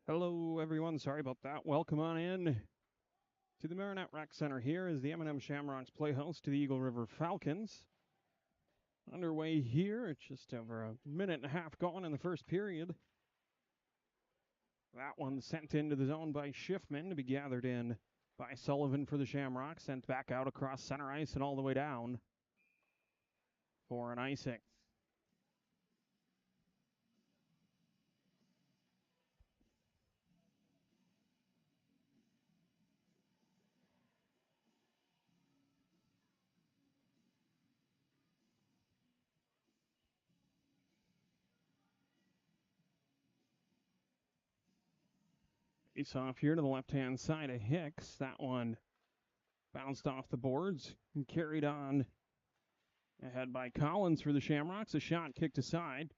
Hello, everyone. Sorry about that. Welcome on in to the Marinette Rec Center here as the M&M Shamrocks play host to the Eagle River Falcons. Underway here. It's just over a minute and a half gone in the first period. That one sent into the zone by Schiffman to be gathered in by Sullivan for the Shamrocks. Sent back out across center ice and all the way down for an icing. Face off here to the left-hand side of Hicks. That one bounced off the boards and carried on ahead by Collins for the Shamrocks. A shot kicked aside.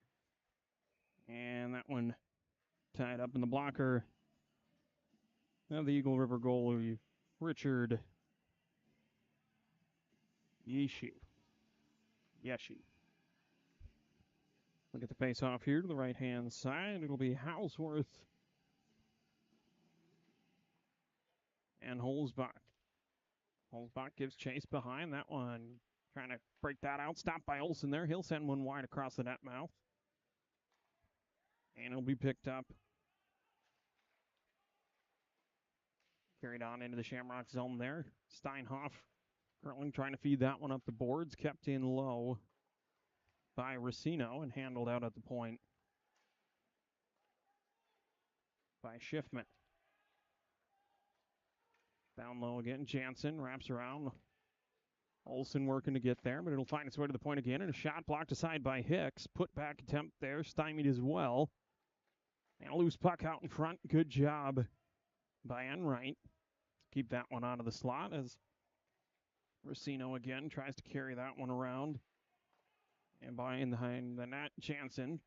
And that one tied up in the blocker of the Eagle River goalie, Richard Yeshi. Look at the face-off here to the right-hand side. It'll be Houseworth and Holzbach. Holzbach gives chase behind. That one trying to break that out. Stopped by Olsen there. He'll send one wide across the net mouth. And it'll be picked up. Carried on into the Shamrock zone there. Steinhoff currently trying to feed that one up the boards. Kept in low by Racino and handled out at the point by Schiffman. Down low again. Jansen wraps around. Olsen working to get there, but it'll find its way to the point again. And a shot blocked aside by Hicks. Put back attempt there. Stymied as well. And a loose puck out in front. Good job by Enright to keep that one out of the slot as Racino again tries to carry that one around. And behind the net, Jansen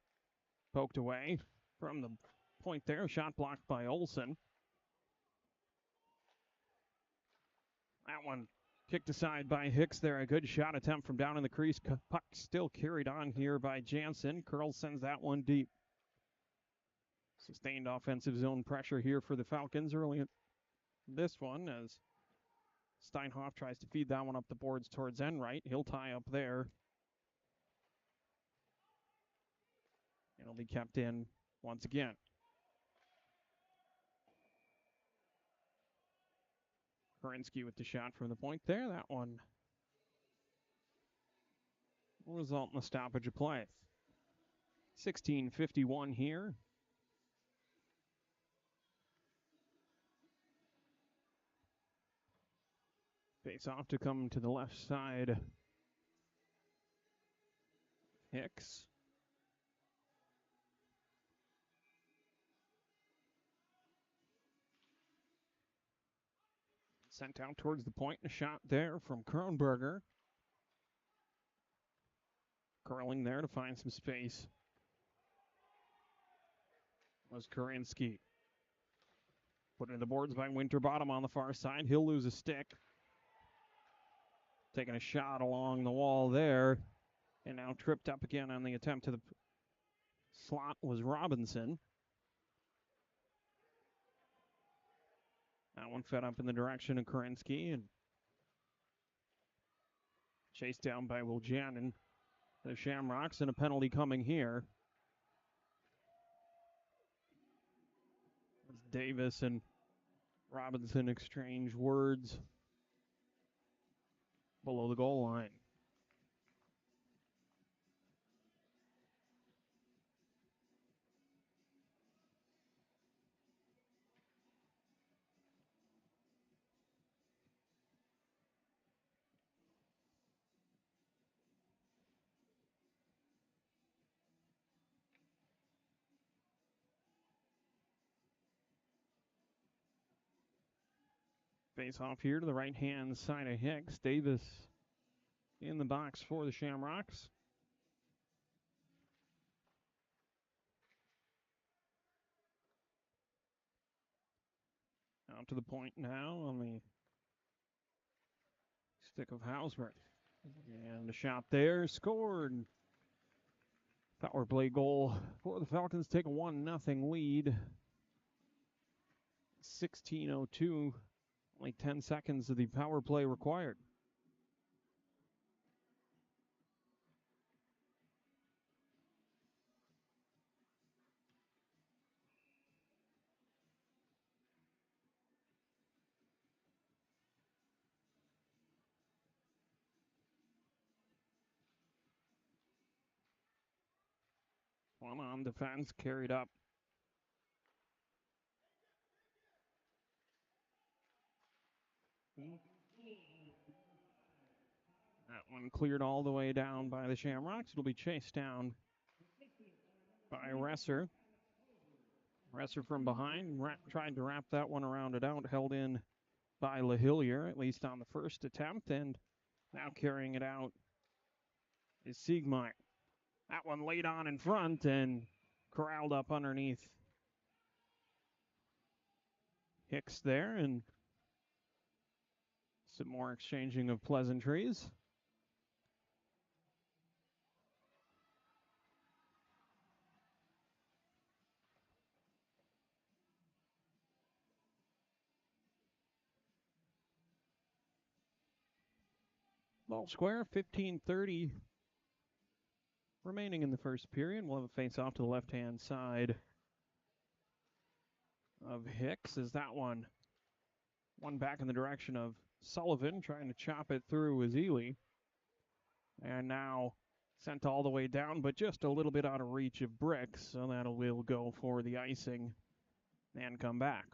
poked away from the point there. Shot blocked by Olsen. That one kicked aside by Hicks there. A good shot attempt from down in the crease. Puck still carried on here by Jansen. Curl sends that one deep. Sustained offensive zone pressure here for the Falcons early in this one as Steinhoff tries to feed that one up the boards towards Enright. He'll tie up there. It'll be kept in once again. Kerensky with the shot from the point there. That one will result in a stoppage of play. 16:51 here. Face off to come to the left side. Hicks. Sent out towards the point. A shot there from Kronberger. Curling there to find some space was Kerensky. Put in the boards by Winterbottom on the far side. He'll lose a stick. Taking a shot along the wall there. And now tripped up again on the attempt to the slot was Robinson. That one fed up in the direction of Kerensky and chased down by Wiljanin. The Shamrocks and a penalty coming here. As Davis and Robinson exchange words below the goal line. Face off here to the right-hand side of Hicks. Davis in the box for the Shamrocks. Out to the point now on the stick of Hausberg. And a shot there, scored. Power play goal for the Falcons, take a 1-0 lead. 16:02. Only 10 seconds of the power play required. One on defense, carried up. That one cleared all the way down by the Shamrocks. It'll be chased down by Resser. Resser from behind tried to wrap that one around it out, held in by LaHillier, at least on the first attempt, and now carrying it out is Siegmeyer. That one laid on in front and corralled up underneath Hicks there, and some more exchanging of pleasantries. Ball square, 15:30 remaining in the first period. We'll have a face-off to the left-hand side of Hicks as that one back in the direction of Sullivan, trying to chop it through with Ely. And now sent all the way down, but just a little bit out of reach of Bricks, so that will go for the icing and come back.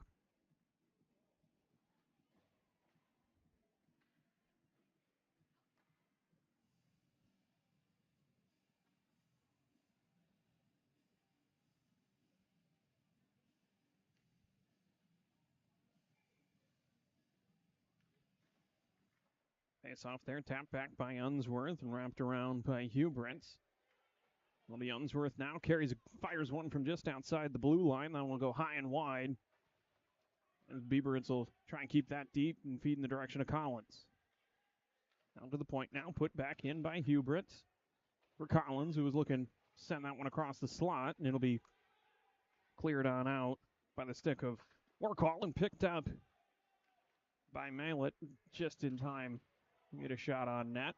Face off there, tapped back by Unsworth and wrapped around by Hubrance. Well, the Unsworth now fires one from just outside the blue line. That will go high and wide. And Bieberits will try and keep that deep and feed in the direction of Collins. Down to the point now, put back in by Hubrance for Collins, who was looking to send that one across the slot, and it'll be cleared on out by the stick of Warcall and picked up by Mallet just in time to get a shot on net.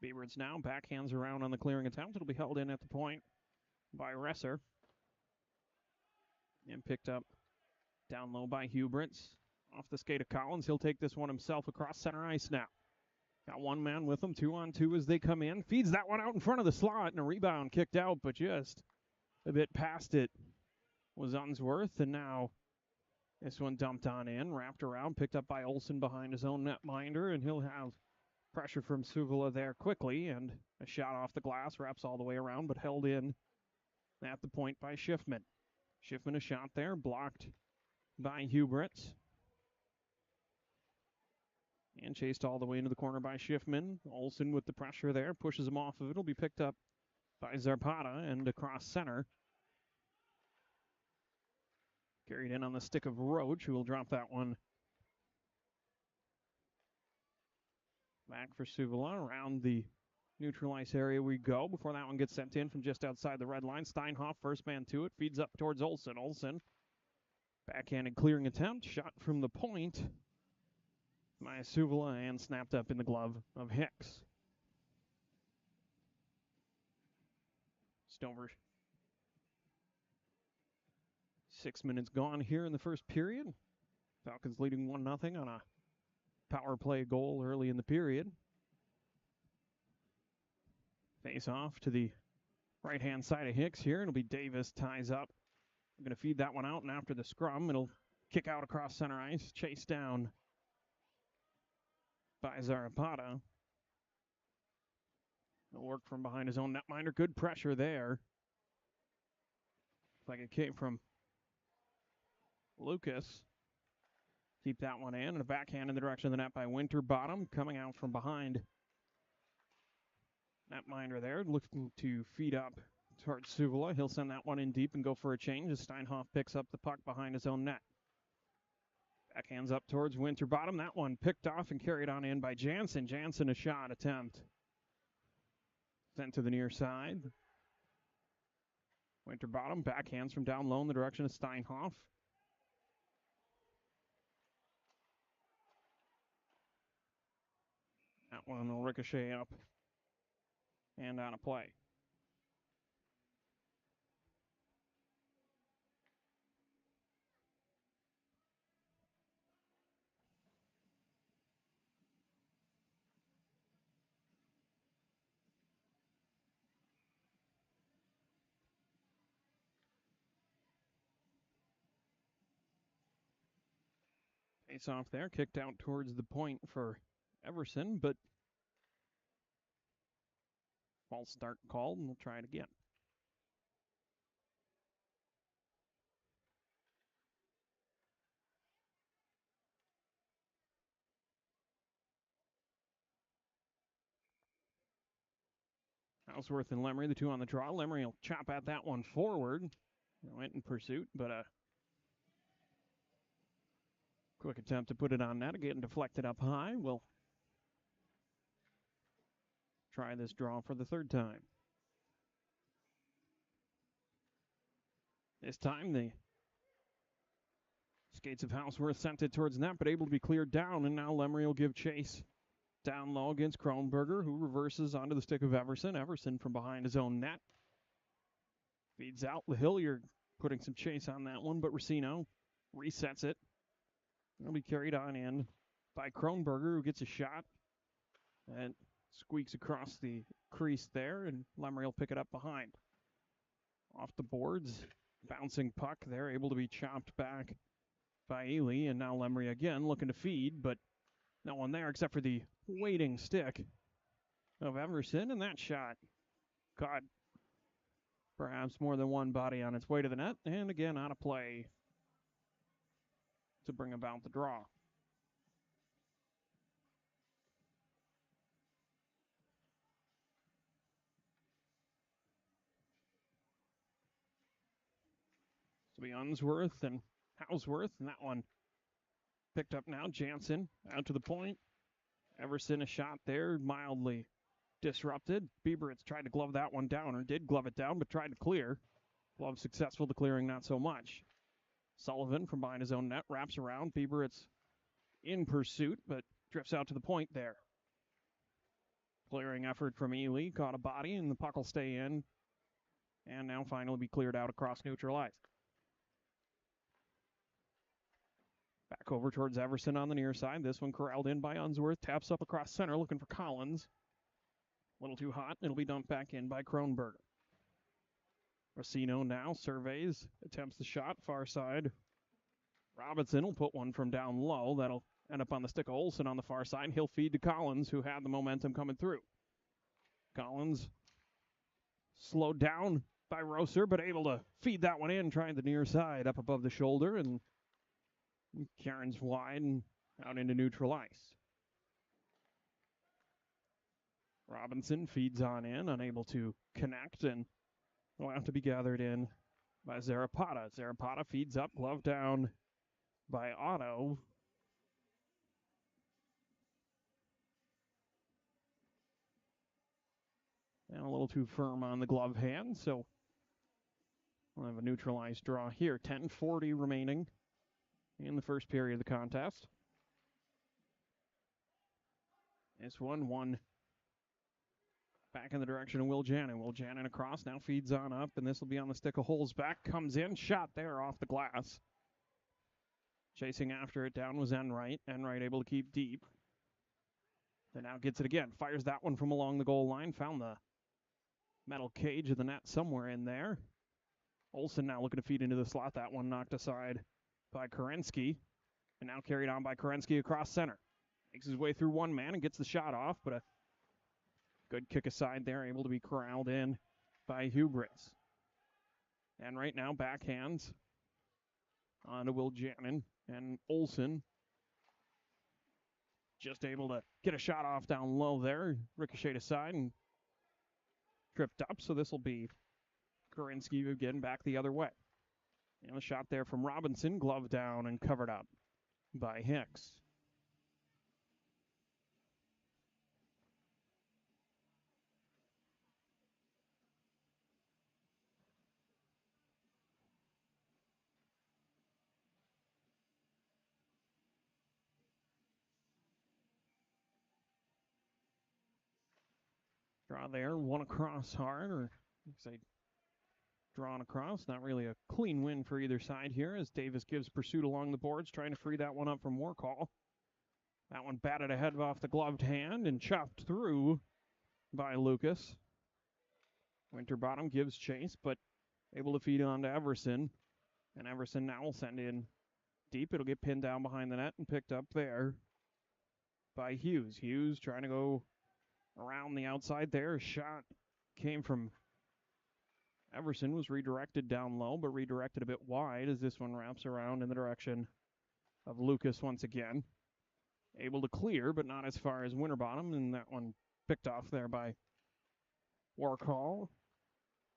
Bieberits now backhands around on the clearing attempt. It'll be held in at the point by Resser and picked up down low by Hubrance. Off the skate of Collins. He'll take this one himself across center ice now. Got one man with him, 2-on-2 as they come in. Feeds that one out in front of the slot, and a rebound kicked out, but just a bit past it was Unsworth. And now this one dumped on in, wrapped around, picked up by Olsen behind his own netminder, and he'll have pressure from Suvila there quickly, and a shot off the glass, wraps all the way around, but held in at the point by Schiffman. Schiffman a shot there, blocked by Hubrance. And chased all the way into the corner by Schiffman. Olsen with the pressure there, pushes him off of it. It'll be picked up by Zarpata and across center. Carried in on the stick of Roach, who will drop that one back for Suvila. Around the neutral ice area we go before that one gets sent in from just outside the red line. Steinhoff, first man to it, feeds up towards Olsen. Olsen, backhanded clearing attempt, shot from the point by Suvila and snapped up in the glove of Hicks. Stover. 6 minutes gone here in the first period. Falcons leading 1-0 on a power play goal early in the period. Face off to the right-hand side of Hicks here. It'll be Davis ties up. I'm going to feed that one out, and after the scrum, it'll kick out across center ice, chased down by Zarapata. He'll work from behind his own netminder. Good pressure there. Looks like it came from Lucas. Keep that one in, and a backhand in the direction of the net by Winterbottom, coming out from behind. Netminder there, looking to feed up towards Suvila. He'll send that one in deep and go for a change as Steinhoff picks up the puck behind his own net. Backhands up towards Winterbottom. That one picked off and carried on in by Jansen. Jansen a shot attempt. Sent to the near side. Winterbottom backhands from down low in the direction of Steinhoff. one will ricochet up and on a play. Face off there, kicked out towards the point for Everson, but false start called, and we'll try it again. Houseworth and Lemery, the two on the draw. Lemery will chop at that one forward. Went in pursuit, but a quick attempt to put it on net. Again, deflected up high. We'll try this draw for the third time. This time, the skates of Houseworth sent it towards net, but able to be cleared down, and now Lemery will give chase down low against Kronberger, who reverses onto the stick of Everson. Everson from behind his own net. Feeds out. Hilliard putting some chase on that one, but Racino resets it. It'll be carried on in by Kronberger, who gets a shot and squeaks across the crease there, and Lemery will pick it up behind. Off the boards, bouncing puck there, able to be chopped back by Ely, and now Lemery again looking to feed, but no one there except for the waiting stick of Everson, and that shot caught perhaps more than one body on its way to the net, and again out of play to bring about the draw. So be Unsworth and Houseworth, and that one picked up now. Jansen out to the point. Everson a shot there, mildly disrupted. Bieberitz tried to glove that one down, or did glove it down, but tried to clear. Glove successful, the clearing not so much. Sullivan from behind his own net wraps around. Bieberitz in pursuit, but drifts out to the point there. Clearing effort from Ely, caught a body, and the puck will stay in, and now finally be cleared out across neutral ice. Back over towards Everson on the near side. This one corralled in by Unsworth. Taps up across center, looking for Collins. A little too hot. It'll be dumped back in by Kronberger. Racino now surveys, attempts the shot, far side. Robinson will put one from down low. That'll end up on the stick of Olsen on the far side. He'll feed to Collins, who had the momentum coming through. Collins slowed down by Rosser, but able to feed that one in, trying the near side up above the shoulder, and Cairns wide and out into neutral ice. Robinson feeds on in, unable to connect, and will have to be gathered in by Zarapata. Zarapata feeds up, glove down by Otto. And a little too firm on the glove hand, so we'll have a neutralized draw here. 10:40 remaining in the first period of the contest. This one back in the direction of Will Jannon. Will Jannon across, now feeds on up, and this will be on the stick of Holzback. Comes in, shot there off the glass. Chasing after it down was Enright. Enright able to keep deep. Then now gets it again. Fires that one from along the goal line. Found the metal cage of the net somewhere in there. Olsen now looking to feed into the slot. That one knocked aside by Kerensky. And now carried on by Kerensky across center. Makes his way through one man and gets the shot off, but a good kick aside there, able to be corralled in by Hubris. And right now, backhands onto Will Jannon, and Olsen just able to get a shot off down low there, ricocheted aside and tripped up, so this will be Kerensky again back the other way. And a shot there from Robinson, glove down and covered up by Hicks. Draw there, one across hard, or say drawn across. Not really a clean win for either side here as Davis gives pursuit along the boards, trying to free that one up from Warcall. That one batted ahead off the gloved hand and chopped through by Lucas. Winterbottom gives chase, but able to feed on to Everson. And Everson now will send in deep. It'll get pinned down behind the net and picked up there by Hughes. Hughes trying to go around the outside there. A shot came from Everson, was redirected down low, but redirected a bit wide as this one wraps around in the direction of Lucas once again. Able to clear, but not as far as Winterbottom, and that one picked off there by Warcall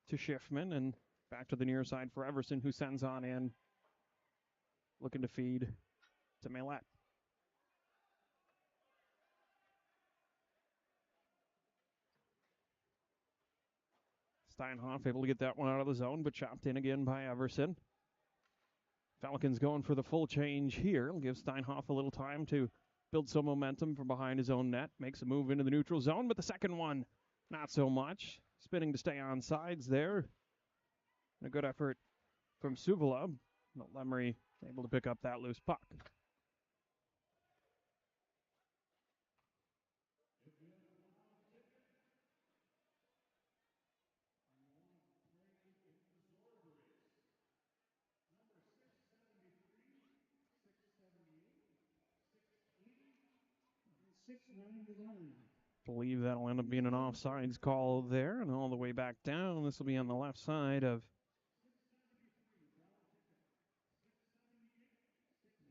to Schiffman, and back to the near side for Everson, who sends on in, looking to feed to Marinette. Steinhoff able to get that one out of the zone, but chopped in again by Everson. Falcons going for the full change here. It'll give Steinhoff a little time to build some momentum from behind his own net. Makes a move into the neutral zone, but the second one, not so much. Spinning to stay on sides there. And a good effort from Suvala, but Lemery able to pick up that loose puck. Believe that'll end up being an offsides call there, and all the way back down. This will be on the left side of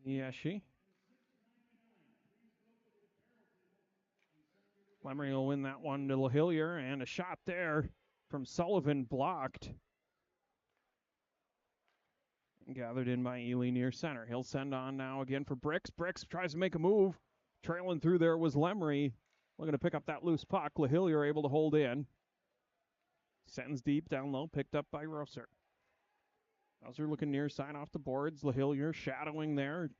Yeshi. Lemery will win that one to LaHillier, and a shot there from Sullivan blocked. Gathered in by Ely near center. He'll send on now again for Bricks. Bricks tries to make a move. Trailing through there was Lemery. Looking to pick up that loose puck. LaHillier able to hold in. Sends deep down low, picked up by Rosser. Rosser looking near side off the boards. LaHillier shadowing there.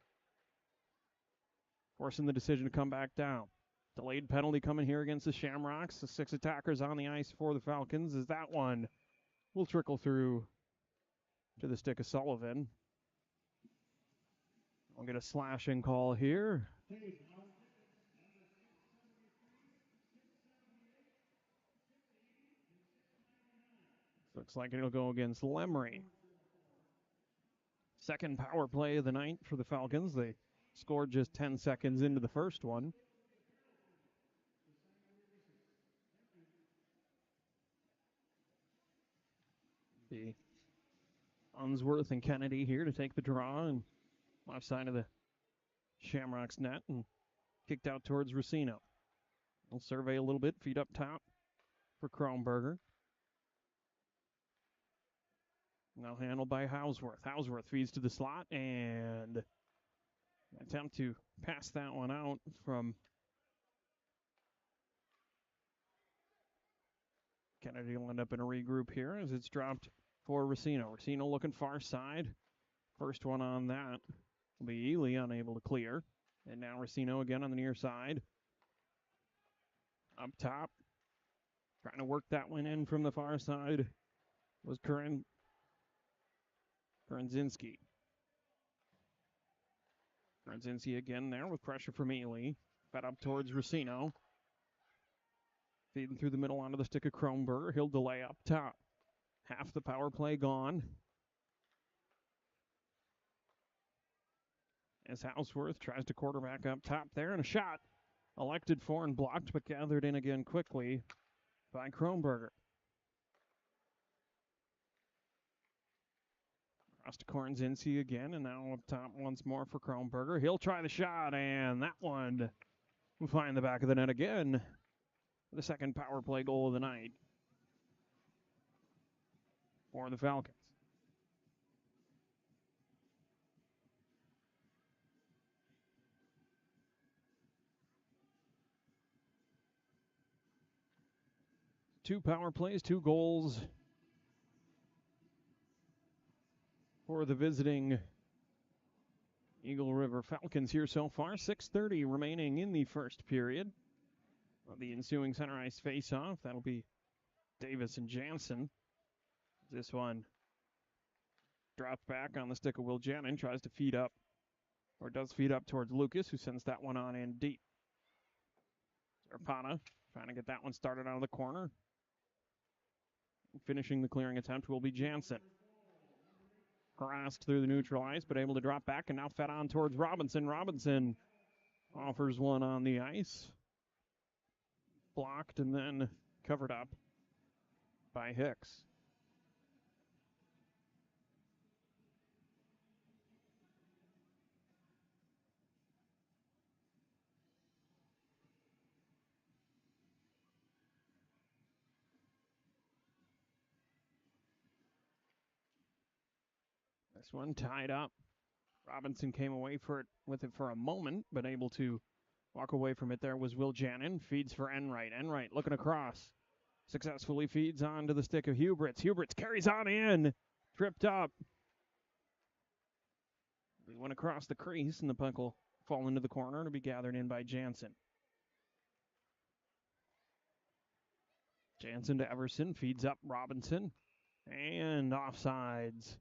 Forcing the decision to come back down. Delayed penalty coming here against the Shamrocks. The 6 attackers on the ice for the Falcons as that one will trickle through to the stick of Sullivan. We'll get a slashing call here. Looks like it'll go against Lemery. Second power play of the night for the Falcons. They scored just 10 seconds into the first one. The Unsworth and Kennedy here to take the draw and left side of the Shamrocks net and kicked out towards Racino. We'll survey a little bit, feet up top for Kronberger. Now handled by Hausworth. Hausworth feeds to the slot and attempt to pass that one out from Kennedy. Will end up in a regroup here as it's dropped for Racino. Racino looking far side. First one on that will be Ely, unable to clear. And now Racino again on the near side. Up top. Trying to work that one in from the far side was Karanzinski. Karanzinski again there with pressure from Ely. Fed up towards Racino. Feeding through the middle onto the stick of Kronberger. He'll delay up top. Half the power play gone. As Hausworth tries to quarterback up top there, and a shot elected for and blocked, but gathered in again quickly by Kronberger. Across to Karanzinski again, and now up top once more for Kronberger. He'll try the shot, and that one will find the back of the net again. The second power play goal of the night for the Falcons. Two power plays, 2 goals for the visiting Eagle River Falcons here so far. 6:30 remaining in the first period. the ensuing center ice face-off. That'll be Davis and Jansen. This one dropped back on the stick of Will Jansen, tries to feed up, or does feed up towards Lucas, who sends that one on in deep. Zarpana trying to get that one started out of the corner. Finishing the clearing attempt will be Jansen. Harassed through the neutral ice, but able to drop back and now fed on towards Robinson. Robinson offers one on the ice. Blocked and then covered up by Hicks. This one tied up. Robinson came away with it for a moment, but able to walk away from it there was Will Jansen. Feeds for Enright. Enright looking across. Successfully feeds onto the stick of Huberts. Huberts carries on in. Tripped up. He went across the crease, and the puck will fall into the corner to be gathered in by Jansen. Jansen to Everson. Feeds up Robinson. And offsides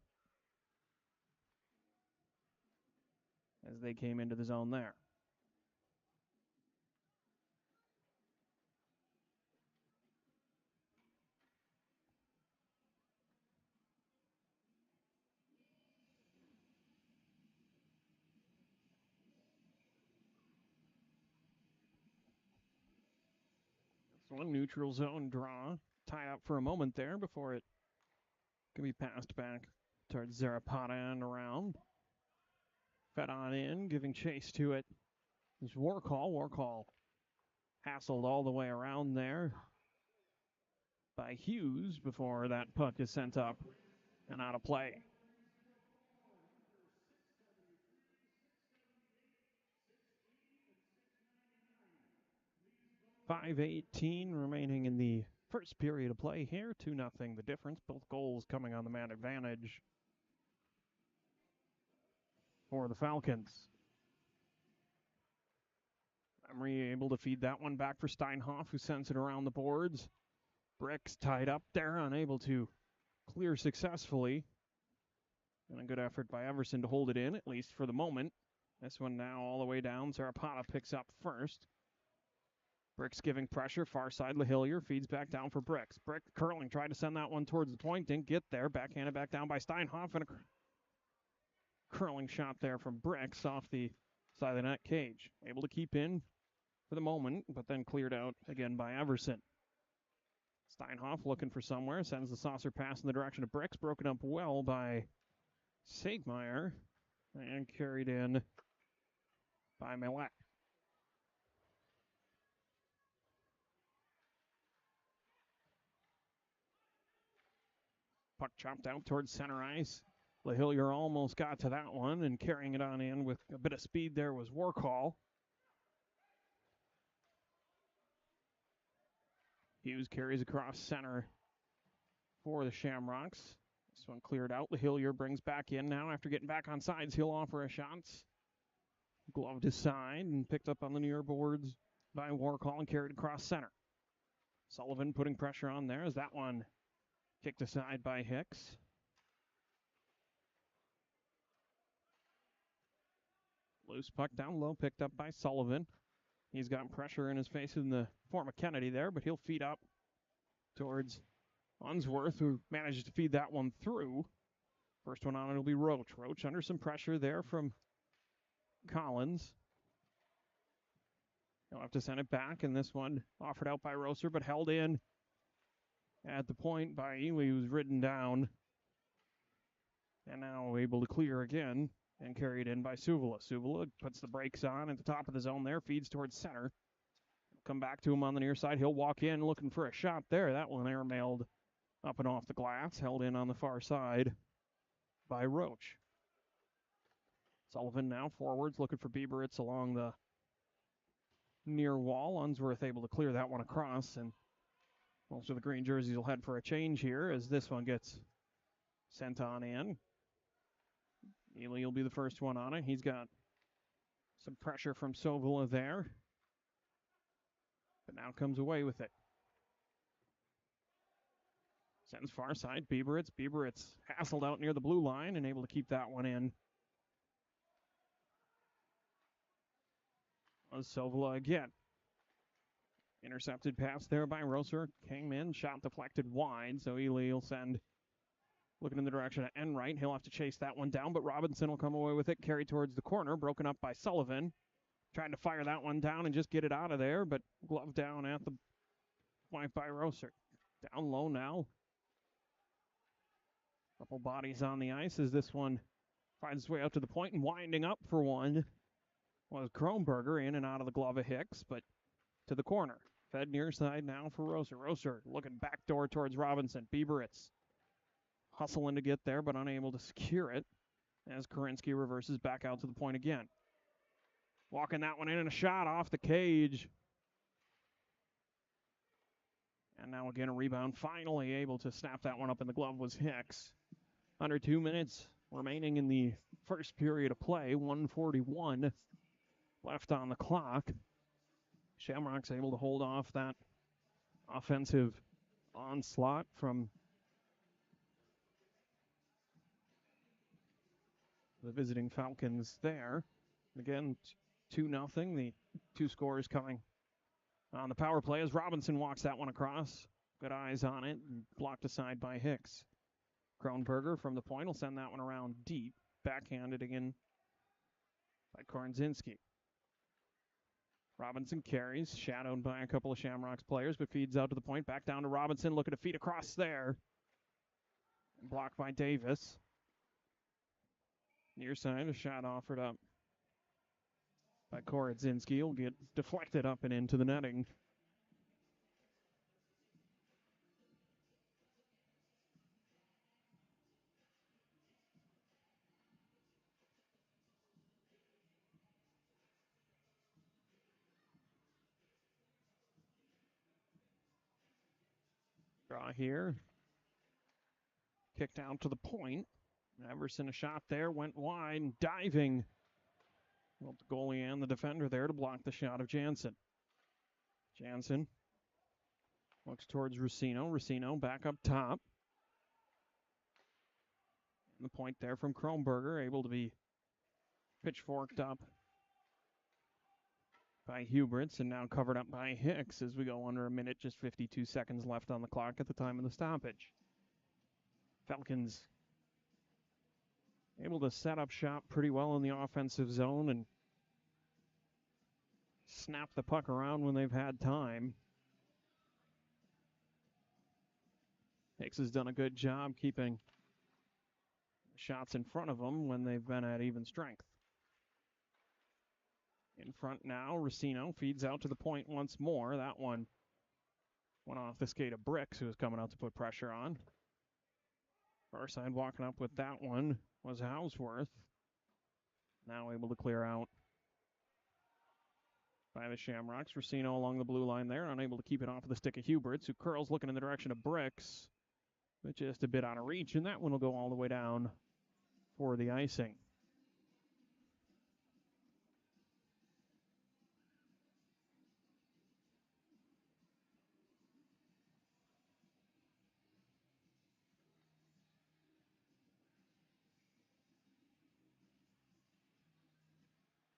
as they came into the zone there. One neutral zone draw. Tied up for a moment there before it can be passed back towards Zarapata and around. Fed on in, giving chase to it. There's Warcall. Warcall hassled all the way around there by Hughes before that puck is sent up and out of play. .5:18 remaining in the first period of play here. 2-0 the difference. Both goals coming on the man advantage for the Falcons. Emery able to feed that one back for Steinhoff, who sends it around the boards. Bricks tied up there, unable to clear successfully. And a good effort by Everson to hold it in, at least for the moment. This one now all the way down. Zarapata picks up first. Bricks giving pressure. Far side, LaHillier feeds back down for Bricks. Brick curling, tried to send that one towards the point. Didn't get there. Backhanded back down by Steinhoff. And a curling shot there from Bricks off the side of the net cage. Able to keep in for the moment, but then cleared out again by Everson. Steinhoff looking for somewhere. Sends the saucer pass in the direction of Bricks. Broken up well by Sagmeyer. And carried in by Marinette. Puck chopped out towards center ice. LaHillier almost got to that one, and carrying it on in with a bit of speed there was Warcall. Hughes carries across center for the Shamrocks. This one cleared out. LaHillier brings back in now. After getting back on sides, he'll offer a shot. Gloved aside and picked up on the near boards by Warcall and carried across center. Sullivan putting pressure on there as that one kicked aside by Hicks. Loose puck down low, picked up by Sullivan. He's got pressure in his face in the form of Kennedy there, but he'll feed up towards Unsworth, who manages to feed that one through. First one on it will be Roach. Roach under some pressure there from Collins. He'll have to send it back, and this one offered out by Roser, but held in at the point by Ely, who's ridden down. And now able to clear again and carried in by Suvula. Suvula puts the brakes on at the top of the zone there, feeds towards center. Come back to him on the near side. He'll walk in looking for a shot there. That one airmailed up and off the glass, held in on the far side by Roach. Sullivan now forwards, looking for Bieberitz along the near wall. Unsworth able to clear that one across, and most of the green jerseys will head for a change here as this one gets sent on in. Ely will be the first one on it. He's got some pressure from Sovula there. but now comes away with it. Sends far side, Bieberitz. Bieberitz hassled out near the blue line and able to keep that one in. Sovola again. Intercepted pass there by Roser. Came in, shot deflected wide, so Ely will send, looking in the direction of Enright. He'll have to chase that one down, but Robinson will come away with it. Carried towards the corner, broken up by Sullivan. Trying to fire that one down and just get it out of there, but glove down at the point by Roser. Down low now. Couple bodies on the ice as this one finds its way out to the point, and winding up for one was Kronberger, in and out of the glove of Hicks, but to the corner. Fed near side now for Roser. Roser looking backdoor towards Robinson. Bieberitz hustling to get there, but unable to secure it as Karinsky reverses back out to the point again. Walking that one in and a shot off the cage. And now again a rebound. Finally able to snap that one up in the glove was Hicks. Under 2 minutes remaining in the first period of play. 1:41 left on the clock. Shamrocks able to hold off that offensive onslaught from the visiting Falcons there. Again, 2-0. The two scores coming on the power play as Robinson walks that one across. Good eyes on it and blocked aside by Hicks. Kronberger from the point will send that one around deep. Backhanded again by Kornzinski. Robinson carries, shadowed by a couple of Shamrocks players, but feeds out to the point. Back down to Robinson, looking to feed across there. Blocked by Davis. Near side, a shot offered up by Kornzinski. Will get deflected up and into the netting. Draw here. Kicked out to the point. Everson a shot there, went wide, diving. Well, the goalie and the defender there to block the shot of Jansen. Jansen looks towards Racino. Racino back up top. And the point there from Kronberger, able to be pitchforked up by Huberts and now covered up by Hicks as we go under a minute, just 52 seconds left on the clock at the time of the stoppage. Falcons able to set up shop pretty well in the offensive zone and snap the puck around when they've had time. Hicks has done a good job keeping shots in front of them when they've been at even strength. In front now, Racino feeds out to the point once more. That one went off the skate of Bricks, who was coming out to put pressure on. Far side walking up with that one was Hausworth. Now able to clear out by the Shamrocks. Racino along the blue line there, unable to keep it off of the stick of Huberts, who curls looking in the direction of Bricks, but just a bit out of reach, and that one will go all the way down for the icing.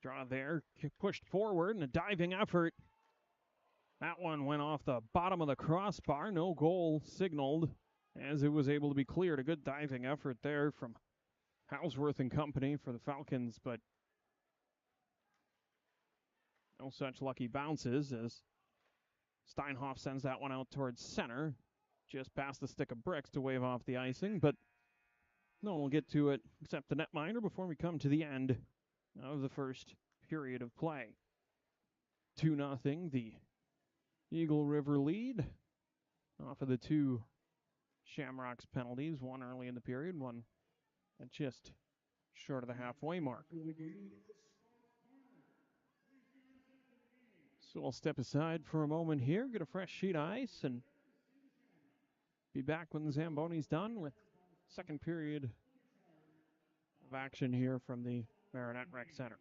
Draw there, pushed forward, and a diving effort. That one went off the bottom of the crossbar. No goal signaled as it was able to be cleared. A good diving effort there from Hausworth and company for the Falcons, but no such lucky bounces as Steinhoff sends that one out towards center, just past the stick of Bricks to wave off the icing, but no one will get to it except the netminder before we come to the end of the first period of play. 2-0, the Eagle River lead off of the two Shamrocks penalties, one early in the period, one at just short of the halfway mark. So we'll step aside for a moment here, get a fresh sheet of ice, and be back when the Zamboni's done with second period of action here from the Marinette Rec Center.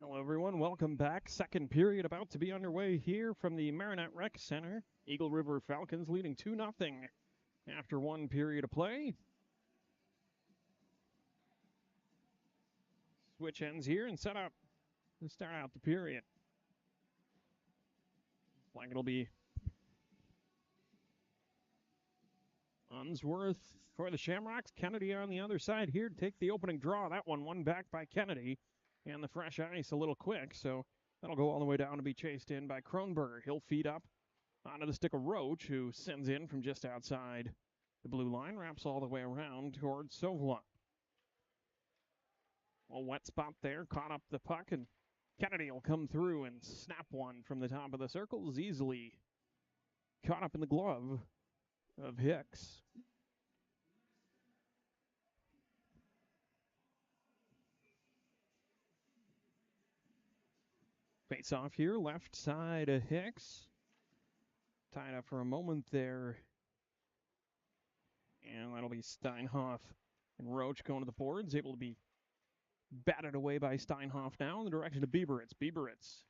Hello, everyone. Welcome back. Second period about to be underway here from the Marinette Rec Center. Eagle River Falcons leading 2-0 after one period of play. Switch ends here and set up to start out the period. Like it'll be Unsworth for the Shamrocks. Kennedy on the other side here to take the opening draw. That one won back by Kennedy. And the fresh ice a little quick, so that'll go all the way down to be chased in by Kronberger. He'll feed up onto the stick of Roach, who sends in from just outside the blue line, wraps all the way around towards Sovla. A wet spot there, caught up the puck, and Kennedy will come through and snap one from the top of the circles, easily caught up in the glove of Hicks. Face off here, left side of Hicks. Tied up for a moment there. And that'll be Steinhoff and Roach going to the boards, able to be batted away by Steinhoff now in the direction of Bieberitz. Bieberitz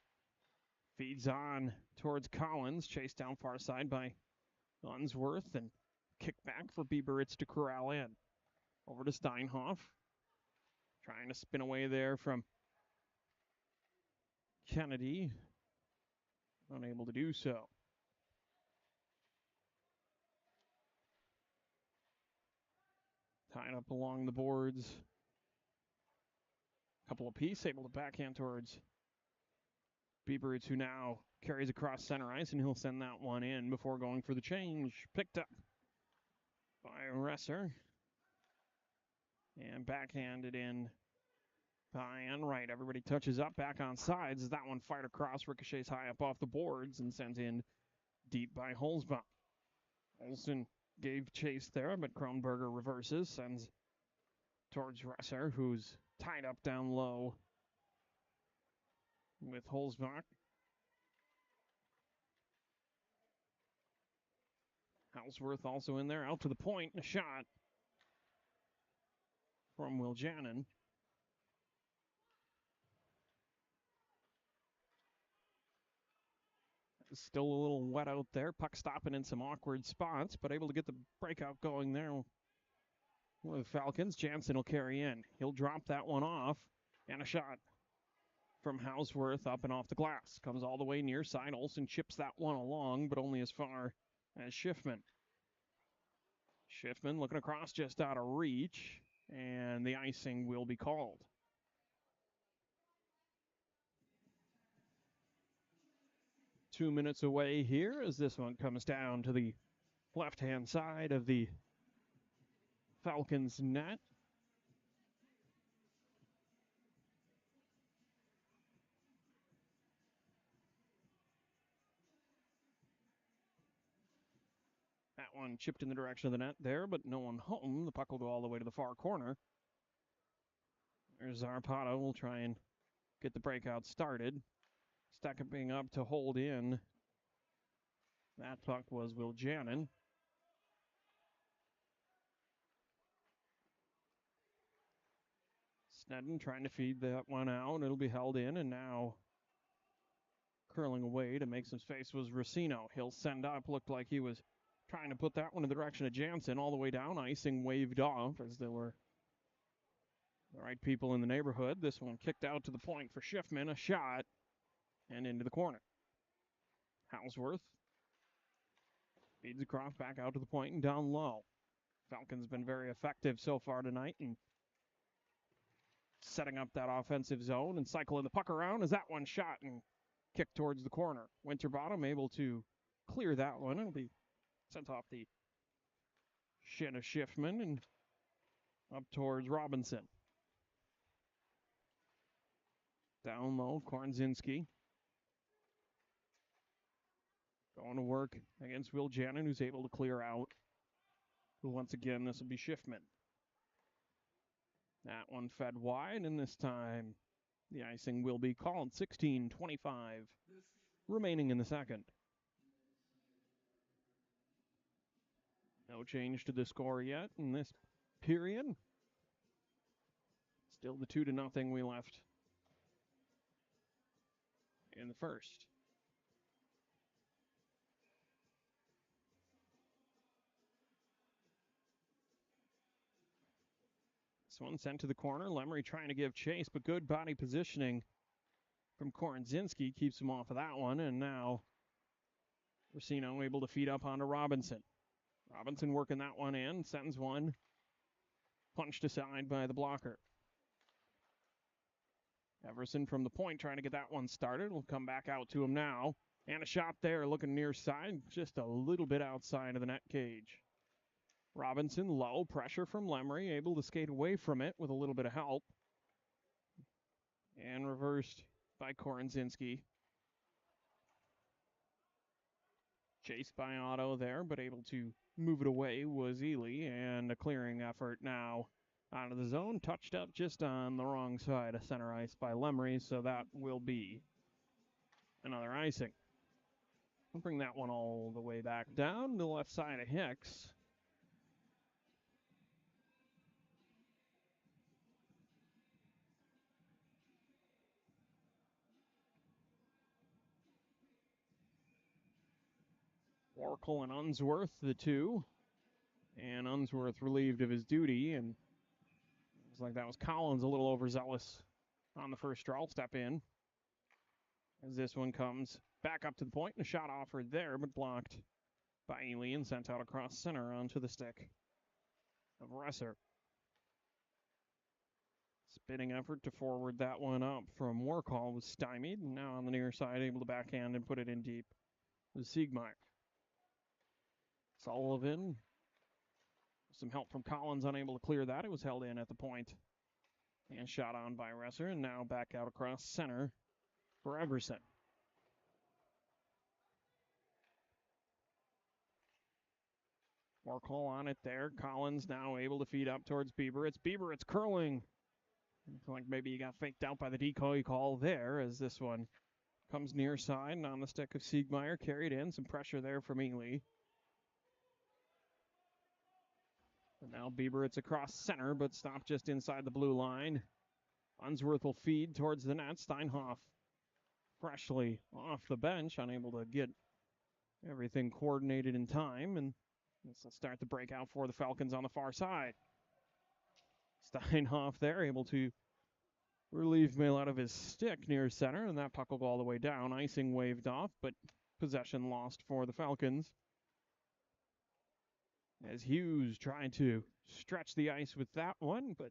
feeds on towards Collins, chased down far side by Unsworth, and kick back for Bieberitz to corral in. Over to Steinhoff, trying to spin away there from Kennedy, unable to do so. Tied up along the boards. Couple apiece, able to backhand towards Bieberitz, who now carries across center ice, and he'll send that one in before going for the change. Picked up by Resser. And backhanded in by Enright. Everybody touches up, back on sides. That one fired across, ricochets high up off the boards, and sends in deep by Holzbaum. Olsen gave chase there, but Kronberger reverses, sends towards Resser, who's tied up down low with Holzbach. Houseworth also in there, out to the point, a shot from Wiljanin. Still a little wet out there. Puck stopping in some awkward spots, but able to get the breakout going there for the Falcons. Jansen will carry in. He'll drop that one off, and a shot from Houseworth up and off the glass. Comes all the way near side. Olsen chips that one along, but only as far as Schiffman. Schiffman looking across just out of reach, and the icing will be called. Two minutes away here as this one comes down to the left-hand side of the Falcons net. That one chipped in the direction of the net there, but no one home. The puck will go all the way to the far corner. There's Zarpata. Will try and get the breakout started. Stepping up to hold in. That puck was Wiljanin. Snedden trying to feed that one out. It'll be held in, and now curling away to make some space was Rossino. He'll send up. Looked like he was trying to put that one in the direction of Jansen. All the way down. Icing waved off as there were the right people in the neighborhood. This one kicked out to the point for Schiffman. A shot. And into the corner. Houseworth feeds across back out to the point and down low. Falcons been very effective so far tonight in setting up that offensive zone and cycling the puck around as that one shot and kicked towards the corner. Winterbottom able to clear that one. It'll be sent off the shin of Schiffman and up towards Robinson. Down low, Kornzinski. Going to work against Wiljanin, who's able to clear out. Once again, this will be Schiffman. That one fed wide, and this time the icing will be called. 16:25 remaining in the second. No change to the score yet in this period. Still the 2-0 we left in the first. This one sent to the corner. Lemry trying to give chase, but good body positioning from Korenzinski keeps him off of that one. And now Racino able to feed up onto Robinson. Robinson working that one in, sends one punched aside by the blocker. Everson from the point trying to get that one started. Will come back out to him now. And a shot there looking near side, just a little bit outside of the net cage. Robinson low, pressure from Lemry, able to skate away from it with a little bit of help. And reversed by Korenzinski. Chased by Otto there, but able to move it away was Ely. And a clearing effort now out of the zone. Touched up just on the wrong side of center ice by Lemry, so that will be another icing. We'll bring that one all the way back down to the left side of Hicks. Oracle and Unsworth, the two. And Unsworth relieved of his duty, and it looks like that was Collins a little overzealous on the first draw. Step in as this one comes back up to the point, and a shot offered there, but blocked by Ely and sent out across center onto the stick of Resser. Spinning effort to forward that one up from Warcall was stymied, and now on the near side able to backhand and put it in deep with Siegmeyer. Sullivan, some help from Collins, unable to clear that. It was held in at the point and shot on by Resser, and now back out across center for Everson. Warcall on it there. Collins now able to feed up towards Bieber. It's curling. I feel like maybe he got faked out by the decoy call there as this one comes near side and on the stick of Siegmeyer. Carried in. Some pressure there from Ely. And now Bieber, it's across center, but stopped just inside the blue line. Unsworth will feed towards the net. Steinhoff freshly off the bench, unable to get everything coordinated in time. And this will start the breakout for the Falcons on the far side. Steinhoff there, able to relieve Mill out of his stick near center, and that puck will go all the way down. Icing waved off, but possession lost for the Falcons. As Hughes tried to stretch the ice with that one, but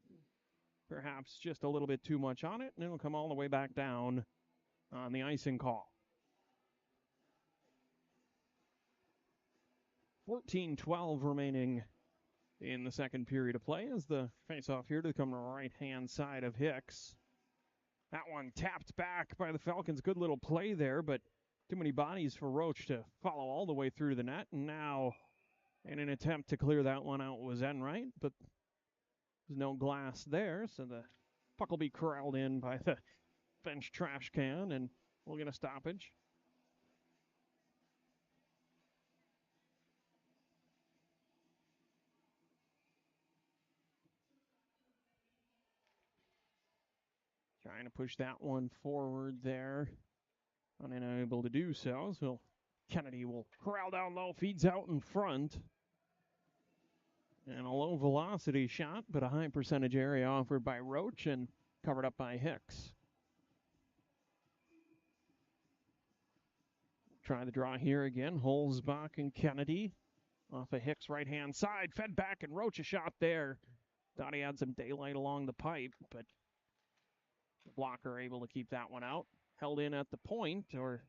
perhaps just a little bit too much on it, and it'll come all the way back down on the icing call. 14-12 remaining in the second period of play as the face-off here to come to the right-hand side of Hicks. That one tapped back by the Falcons. Good little play there, but too many bodies for Roach to follow all the way through the net. And now, in an attempt to clear that one out was Enright, but there's no glass there, so the puck will be corralled in by the bench trash can, and we'll get a stoppage. Trying to push that one forward there. Unable to do so. So Kennedy will corral down low, feeds out in front. And a low velocity shot, but a high percentage area offered by Roach and covered up by Hicks. Try the draw here again. Holzbach and Kennedy off of Hicks' right-hand side. Fed back and Roach a shot there. Thought he had some daylight along the pipe, but the blocker able to keep that one out. Held in at the point, or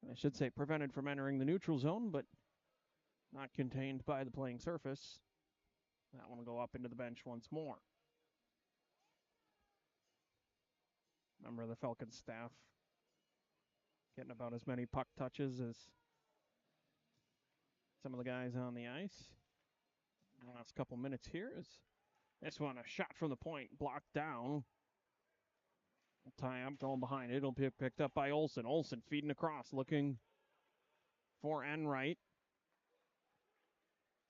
I should say prevented from entering the neutral zone, but not contained by the playing surface. That one will go up into the bench once more. Member of the Falcons staff getting about as many puck touches as some of the guys on the ice. The last couple minutes here is this one, a shot from the point, blocked down. Tie up, going behind it. It'll be picked up by Olsen. Olsen feeding across, looking for Enright.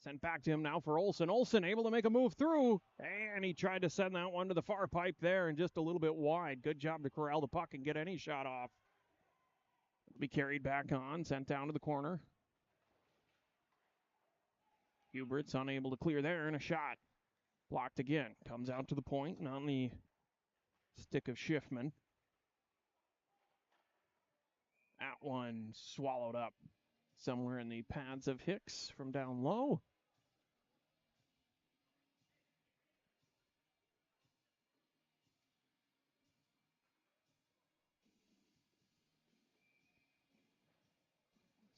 Sent back to him now for Olsen. Olsen able to make a move through, and he tried to send that one to the far pipe there and just a little bit wide. Good job to corral the puck and get any shot off. It'll be carried back on, sent down to the corner. Hubert's unable to clear there, and a shot. Blocked again. Comes out to the point and on the stick of Schiffman. That one swallowed up somewhere in the pads of Hicks from down low.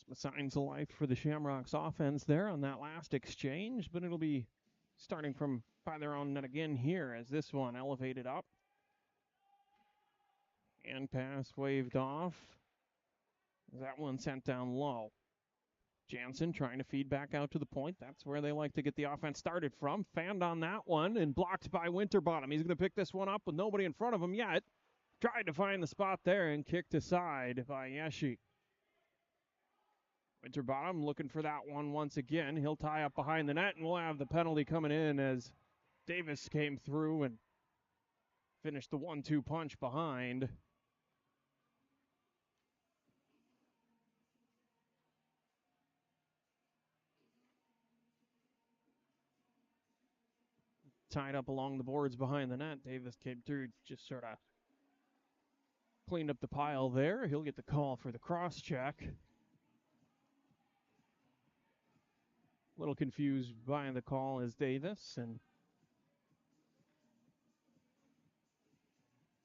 Some signs of life for the Shamrocks offense there on that last exchange, but it'll be starting from by their own net again here as this one elevated up. And pass waved off. That one sent down low. Jansen trying to feed back out to the point. That's where they like to get the offense started from. Fanned on that one and blocked by Winterbottom. He's going to pick this one up with nobody in front of him yet. Tried to find the spot there and kicked aside by Yeshi. Winterbottom looking for that one once again. He'll tie up behind the net, and we'll have the penalty coming in as Davis came through and finished the 1-2 punch behind. Tied up along the boards behind the net. Davis came through, just sort of cleaned up the pile there. He'll get the call for the cross check. A little confused by the call is Davis, and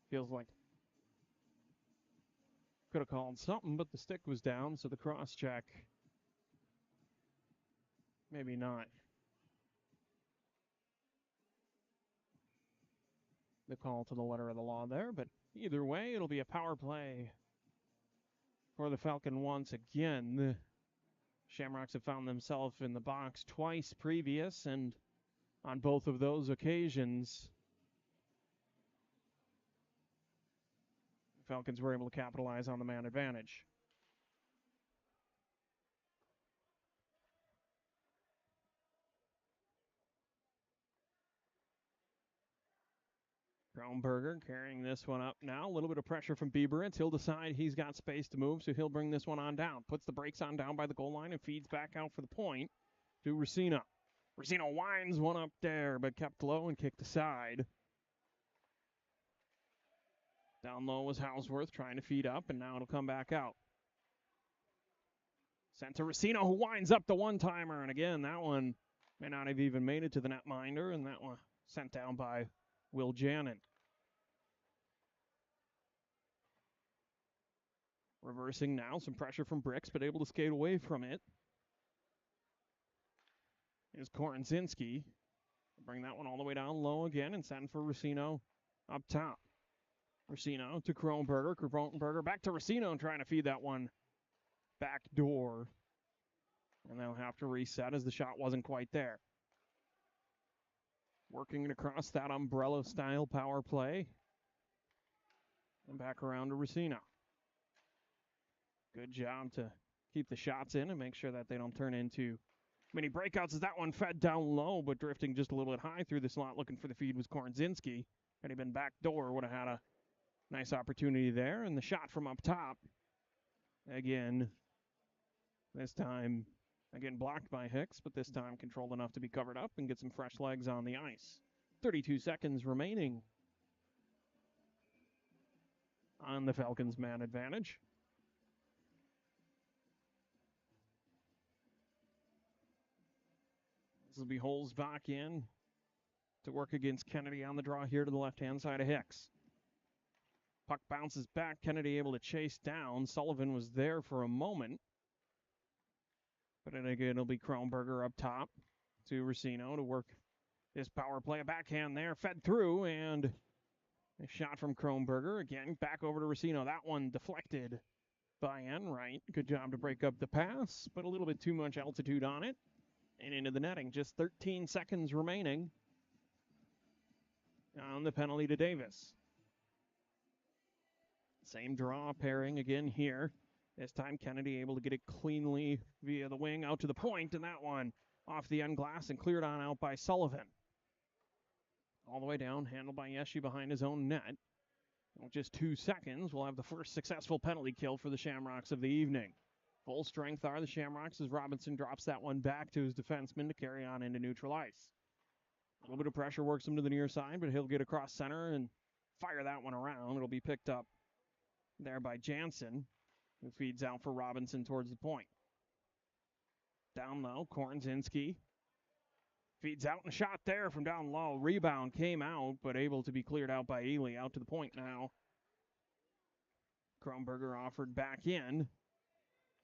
feels like could have called something, but the stick was down, so the cross check, maybe not the call to the letter of the law there, but either way, it'll be a power play for the Falcon once again. The Shamrocks have found themselves in the box twice previous, and on both of those occasions, the Falcons were able to capitalize on the man advantage. Kronberger carrying this one up now. A little bit of pressure from Bieberits. He'll decide he's got space to move, so he'll bring this one on down. Puts the brakes on down by the goal line and feeds back out for the point to Racino. Racino winds one up there, but kept low and kicked aside. Down low was Houseworth trying to feed up, and now it'll come back out. Sent to Racino, who winds up the one-timer, and again, that one may not have even made it to the netminder, and that one sent down by Will Janin. Reversing now, some pressure from Bricks, but able to skate away from it. Is Korenzinski. Bring that one all the way down low again and send for Racino up top. Racino to Kronberger. Kronberger back to Racino trying to feed that one back door. And they'll have to reset as the shot wasn't quite there. Working it across that umbrella-style power play. And back around to Racino. Good job to keep the shots in and make sure that they don't turn into many breakouts as that one fed down low, but drifting just a little bit high through the slot looking for the feed was Korenzinski. Had he been back door, would have had a nice opportunity there. And the shot from up top, again, this time, again blocked by Hicks, but this time controlled enough to be covered up and get some fresh legs on the ice. 32 seconds remaining on the Falcons' man advantage. This will be Holes back in to work against Kennedy on the draw here to the left-hand side of Hicks. Puck bounces back. Kennedy able to chase down. Sullivan was there for a moment. But then again, it'll be Kronberger up top to Racino to work this power play. A backhand there, fed through, and a shot from Kronberger. Again, back over to Racino. That one deflected by Enright. Good job to break up the pass, but a little bit too much altitude on it. And into the netting. Just 13 seconds remaining on the penalty to Davis. Same draw pairing again here. This time Kennedy able to get it cleanly via the wing out to the point, and that one off the end glass and cleared on out by Sullivan. All the way down, handled by Yeshi behind his own net. In just 2 seconds, we'll have the first successful penalty kill for the Shamrocks of the evening. Full strength are the Shamrocks as Robinson drops that one back to his defenseman to carry on into neutral ice. A little bit of pressure works him to the near side, but he'll get across center and fire that one around. It'll be picked up there by Jansen, who feeds out for Robinson towards the point. Down low, Kornzinski feeds out and a shot there from down low. Rebound came out, but able to be cleared out by Ely. Out to the point now. Kronberger offered back in,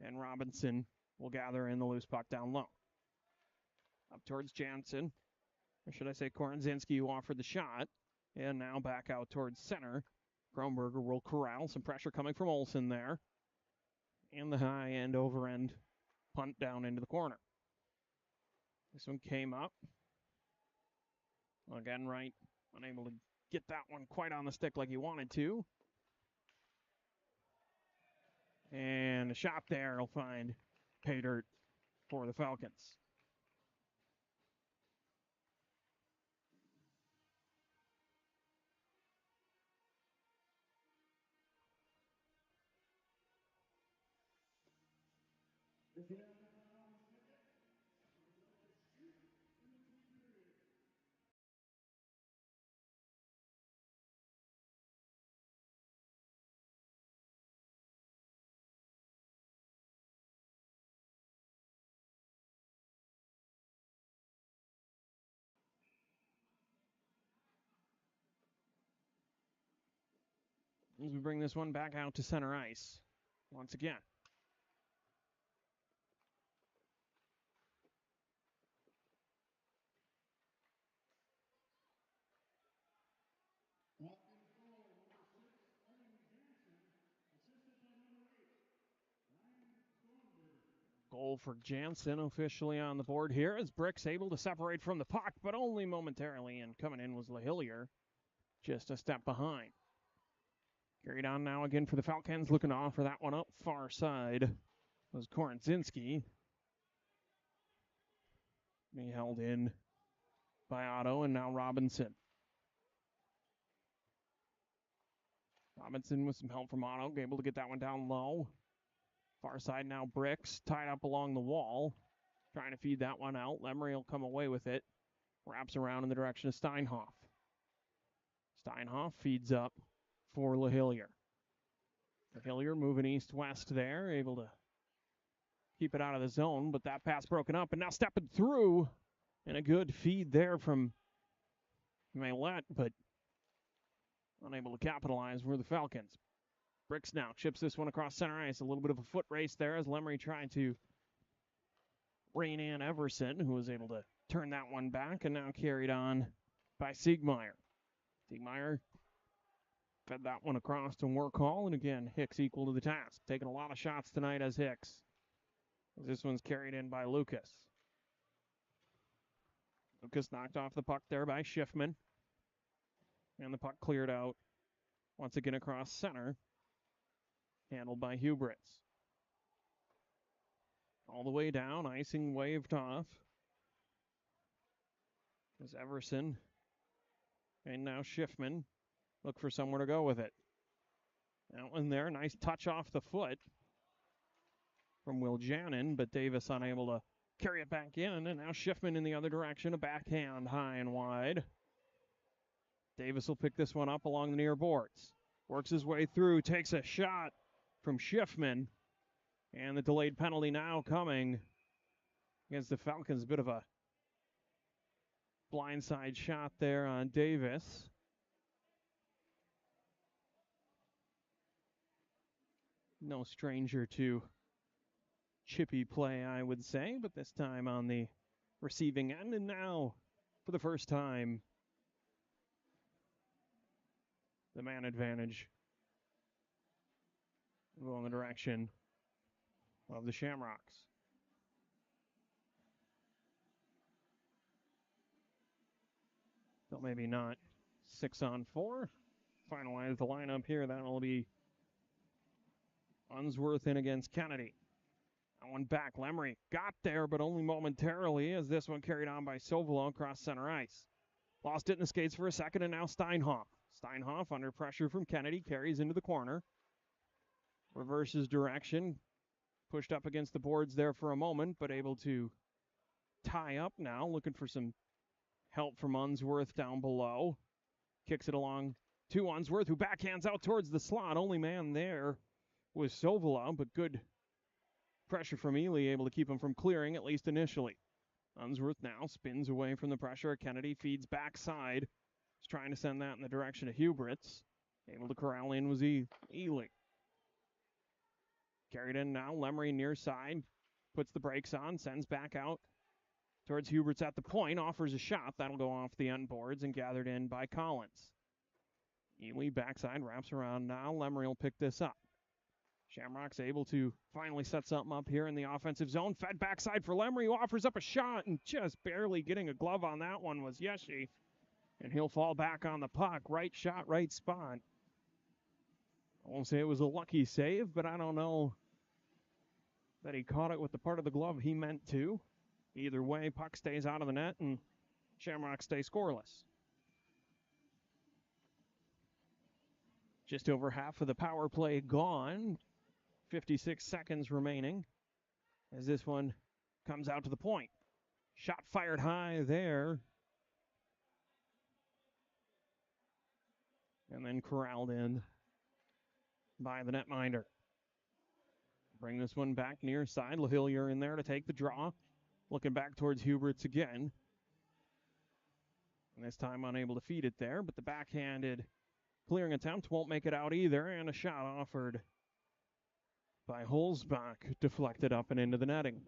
and Robinson will gather in the loose puck down low. Up towards Jansen, or should I say Kornzinski, who offered the shot, and now back out towards center. Kronberger will corral. Some pressure coming from Olsen there. And the high end over end punt down into the corner. This one came up. Again, Wright unable to get that one quite on the stick like he wanted to. And a shot there will find pay dirt for the Falcons. As we bring this one back out to center ice once again. Goal for Jansen officially on the board here as Brick's able to separate from the puck, but only momentarily, and coming in was LaHillier, just a step behind. Carried on now again for the Falcons, looking to offer that one up far side was Kornzinski. He held in by Otto, and now Robinson. Robinson with some help from Otto, able to get that one down low. Far side now, Bricks tied up along the wall, trying to feed that one out. Lemery will come away with it. Wraps around in the direction of Steinhoff. Steinhoff feeds up for LaHillier. LaHillier moving east-west there, able to keep it out of the zone, but that pass broken up, and now stepping through, and a good feed there from Maylette, but unable to capitalize for the Falcons. Bricks now chips this one across center ice. A little bit of a foot race there as Lemery tried to rein in Everson, who was able to turn that one back, and now carried on by Siegmeyer. Siegmeyer fed that one across to Workhall, and again, Hicks equal to the task. Taking a lot of shots tonight as Hicks. This one's carried in by Lucas. Lucas knocked off the puck there by Schiffman. And the puck cleared out once again across center. Handled by Huberts. All the way down, icing waved off. There's Everson. And now Schiffman. Look for somewhere to go with it. That one there, nice touch off the foot from Will Jannon, but Davis unable to carry it back in, and now Schiffman in the other direction, a backhand high and wide. Davis will pick this one up along the near boards. Works his way through, takes a shot from Schiffman, and the delayed penalty now coming against the Falcons. A bit of a blindside shot there on Davis. No stranger to chippy play, I would say, but this time on the receiving end. And now, for the first time, the man advantage will go in the direction of the Shamrocks. So maybe not 6-on-4. Finalize the lineup here. That will be Unsworth in against Kennedy. That one back. Lemery got there, but only momentarily as this one carried on by Sovolo across center ice. Lost it in the skates for a second, and now Steinhoff. Steinhoff under pressure from Kennedy, carries into the corner. Reverses direction. Pushed up against the boards there for a moment, but able to tie up now. Looking for some help from Unsworth down below. Kicks it along to Unsworth, who backhands out towards the slot. Only man there was Sovolo, but good pressure from Ely, able to keep him from clearing, at least initially. Unsworth now spins away from the pressure. Kennedy feeds backside. He's trying to send that in the direction of Huberts. Able to corral in was Ely. Carried in now. Lemery near side. Puts the brakes on. Sends back out towards Huberts at the point. Offers a shot. That'll go off the end boards and gathered in by Collins. Ely backside. Wraps around now. Lemery will pick this up. Shamrocks able to finally set something up here in the offensive zone. Fed backside for Lemery, who offers up a shot, and just barely getting a glove on that one was Yeshi. And he'll fall back on the puck. Right shot, right spot. I won't say it was a lucky save, but I don't know that he caught it with the part of the glove he meant to. Either way, puck stays out of the net, and Shamrocks stay scoreless. Just over half of the power play gone. 56 seconds remaining as this one comes out to the point. Shot fired high there. And then corralled in by the netminder. Bring this one back near side. LaHillier in there to take the draw. Looking back towards Huberts again. And this time unable to feed it there, but the backhanded clearing attempt won't make it out either, and a shot offered by Holzbach, deflected up and into the netting.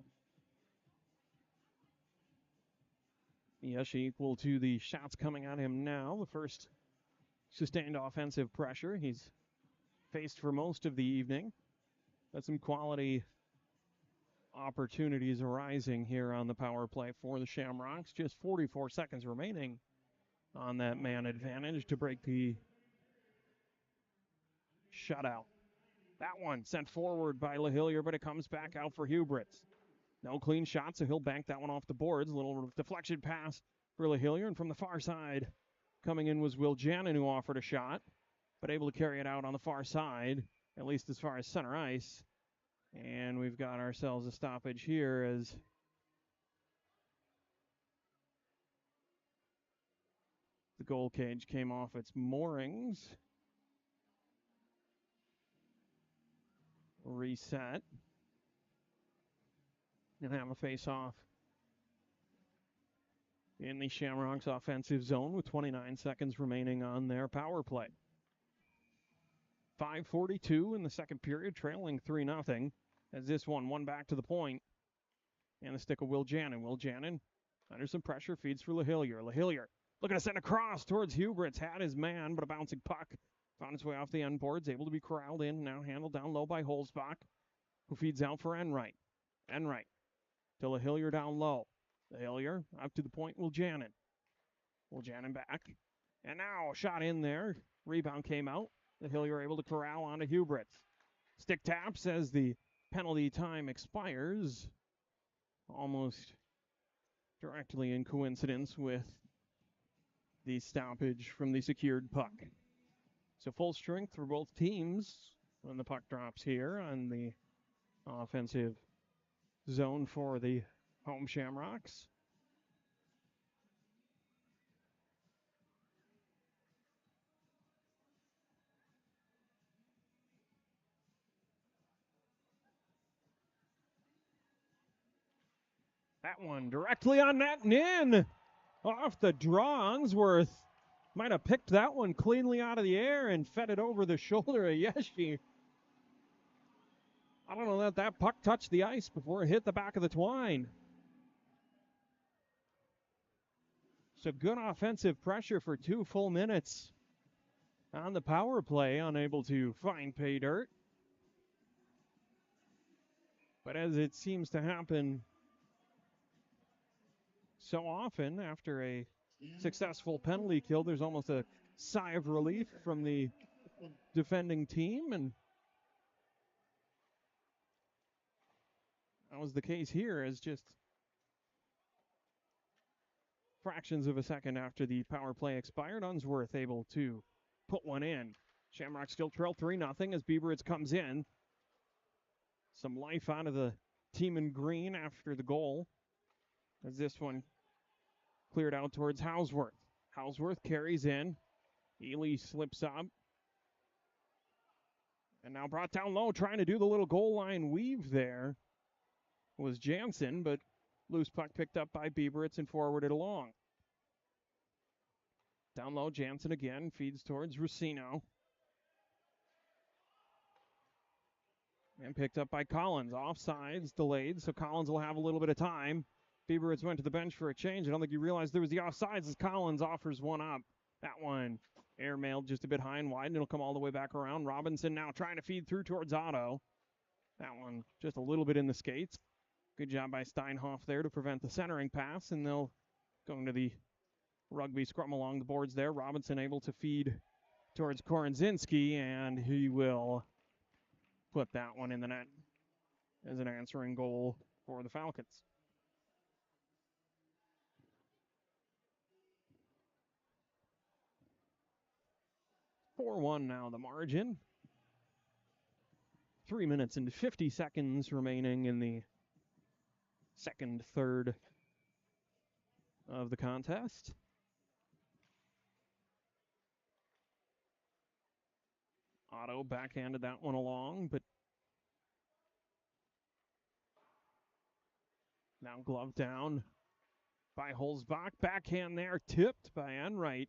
Yeshi equal to the shots coming at him now. The first sustained offensive pressure he's faced for most of the evening. Got some quality opportunities arising here on the power play for the Shamrocks. Just 44 seconds remaining on that man advantage to break the shutout. That one sent forward by LaHillier, but it comes back out for Huberts. No clean shot, so he'll bank that one off the boards. A little deflection pass for LaHillier, and from the far side coming in was Will Jannon, who offered a shot, but able to carry it out on the far side, at least as far as center ice. And we've got ourselves a stoppage here as the goal cage came off its moorings. Reset. And have a face-off in the Shamrocks offensive zone with 29 seconds remaining on their power play. 5:42 in the second period, trailing 3-0 as this one back to the point. And the stick of Will Jannon. Will Jannon under some pressure, feeds for LaHillier. LaHillier looking to send across towards Huberts. Had his man, but a bouncing puck found its way off the end boards, able to be corralled in, now handled down low by Holzbach, who feeds out for Enright. Enright to LaHillier down low. LaHillier up to the point, Will Jannon. Will Jannon back. And now a shot in there. Rebound came out. LaHillier able to corral onto Huberts. Stick taps as the penalty time expires. Almost directly in coincidence with the stoppage from the secured puck. So full strength for both teams when the puck drops here on the offensive zone for the home Shamrocks. That one directly on net and in. Off the draw, Unsworth might have picked that one cleanly out of the air and fed it over the shoulder of Yeshi. I don't know that puck touched the ice before it hit the back of the twine. So good offensive pressure for 2 full minutes on the power play, unable to find pay dirt. But as it seems to happen so often after a successful penalty kill, there's almost a sigh of relief from the defending team, and That was the case here, as just fractions of a second after the power play expired, Unsworth able to put one in. Shamrocks still trail 3-0 as Bieberitz comes in. Some life out of the team in green after the goal, as this one cleared out towards Hausworth. Hausworth carries in. Ely slips up. And now brought down low, trying to do the little goal line weave there was Jansen, but loose puck picked up by Bieberitz and forwarded along. Down low, Jansen again, feeds towards Racino. And picked up by Collins. Offsides delayed, so Collins will have a little bit of time. Bieberitz went to the bench for a change. I don't think he realized there was the offsides as Collins offers one up. That one airmailed just a bit high and wide, and it'll come all the way back around. Robinson now trying to feed through towards Otto. That one just a little bit in the skates. Good job by Steinhoff there to prevent the centering pass, and they'll go into the rugby scrum along the boards there. Robinson able to feed towards Korenzinski, and he will put that one in the net as an answering goal for the Falcons. (4-1) now the margin. 3 minutes and 50 seconds remaining in the second third of the contest. Otto backhanded that one along, but now glove down by Holzbach. Backhand there, tipped by Enright.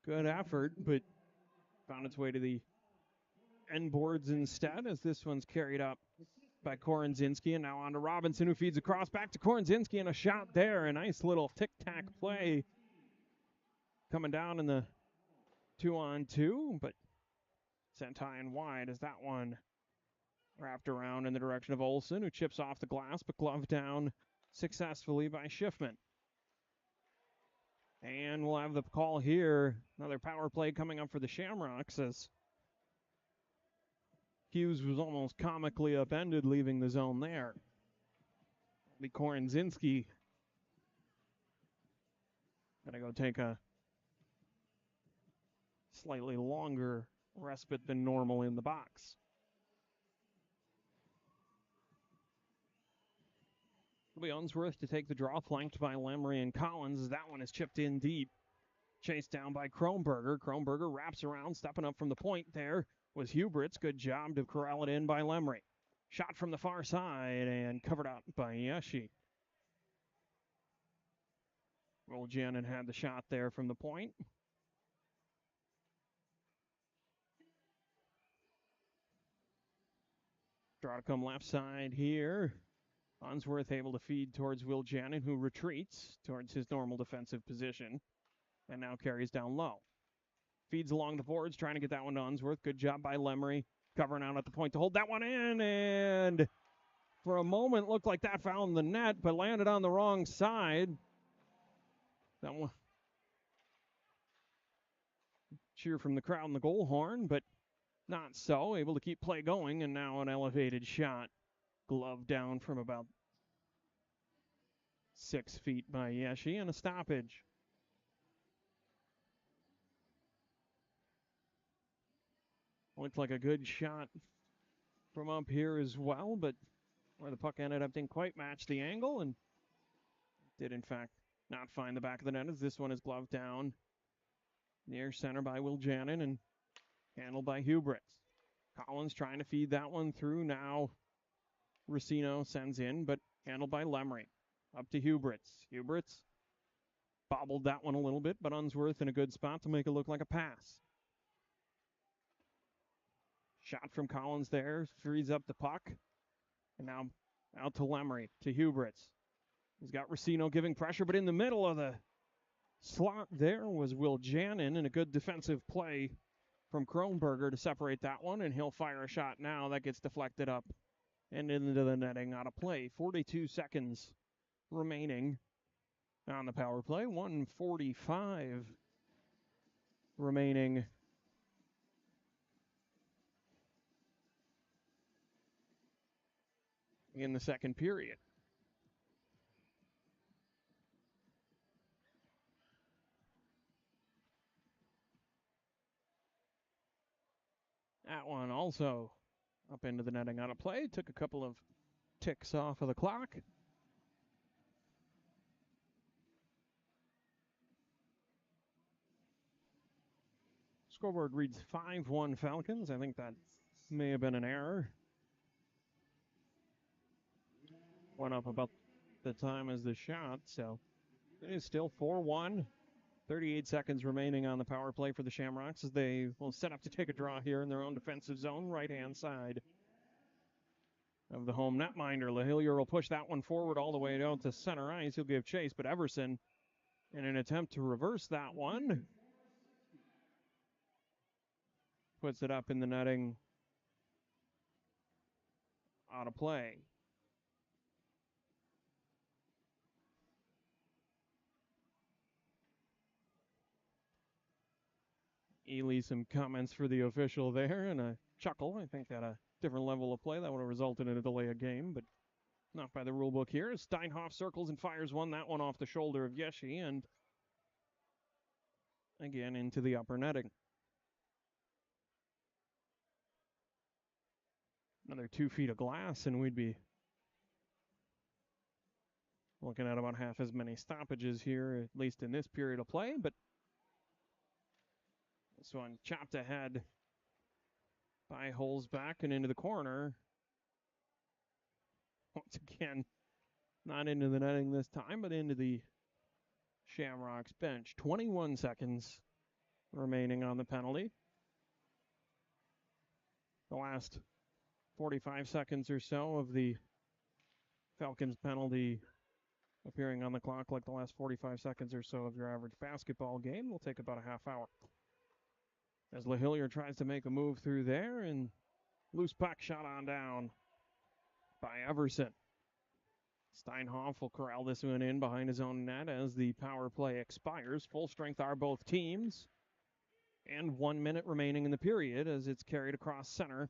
Good effort, but found its way to the end boards instead, as this one's carried up by Korenzinski, and now on to Robinson, who feeds across back to Korenzinski, and a shot there. A nice little tic-tac play coming down in the 2-on-2, but sent high and wide as that one wrapped around in the direction of Olsen, who chips off the glass, but gloved down successfully by Schiffman. And we'll have the call here. Another power play coming up for the Shamrocks, as Hughes was almost comically upended leaving the zone there. The Korenzinski gonna go take a slightly longer respite than normal in the box. It'll be Unsworth to take the draw, flanked by Lemery and Collins, as that one is chipped in deep. Chased down by Kronberger. Kronberger wraps around, stepping up from the point there was Hubritz. Good job to corral it in by Lemery. Shot from the far side and covered up by Yeshi. Woljanen had the shot there from the point. Draw to come left side here. Unsworth able to feed towards Woljanen, who retreats towards his normal defensive position and now carries down low. Feeds along the boards, trying to get that one to Unsworth. Good job by Lemery, covering out at the point to hold that one in, and for a moment looked like that found the net, but landed on the wrong side. That one. Cheer from the crowd in the goal horn, but not so. Able to keep play going, and now an elevated shot. Glove down from about 6 feet by Yeshi, and a stoppage. Looked like a good shot from up here as well, but where the puck ended up didn't quite match the angle, and did in fact not find the back of the net, as this one is gloved down near center by Woljanen and handled by Hubritz. Collins trying to feed that one through now. Racino sends in, but handled by Lemery. Up to Hubritz. Hubritz bobbled that one a little bit, but Unsworth in a good spot to make it look like a pass. Shot from Collins there, frees up the puck. And now out to Lemery, to Hubritz. He's got Racino giving pressure, but in the middle of the slot there was Woljanen, and a good defensive play from Kronberger to separate that one, and he'll fire a shot now. That gets deflected up and into the netting out of play. 42 seconds remaining on the power play. 1:45 remaining in the second period. That one also up into the netting on a play. Took a couple of ticks off of the clock. Scoreboard reads 5-1 Falcons. I think that may have been an error. Went up about the time as the shot, so it is still 4-1. 38 seconds remaining on the power play for the Shamrocks as they will set up to take a draw here in their own defensive zone, right-hand side of the home netminder. LaHillier will push that one forward all the way down to center ice. He'll give chase, but Everson, in an attempt to reverse that one, puts it up in the netting out of play. Ely, some comments for the official there and a chuckle. I think at a different level of play that would have resulted in a delay of game, but not by the rule book here. Steinhoff circles and fires one. That one off the shoulder of Yeshi and again into the upper netting. Another 2 feet of glass and we'd be looking at about half as many stoppages here, at least in this period of play, but this one chopped ahead by Holzbach and into the corner. Once again, not into the netting this time, but into the Shamrocks bench. 21 seconds remaining on the penalty. The last 45 seconds or so of the Falcons penalty appearing on the clock like the last 45 seconds or so of your average basketball game. Will take about a half hour. As LaHillier tries to make a move through there, and loose puck shot on down by Everson. Steinhoff will corral this one in behind his own net as the power play expires. Full strength are both teams. And 1 minute remaining in the period as it's carried across center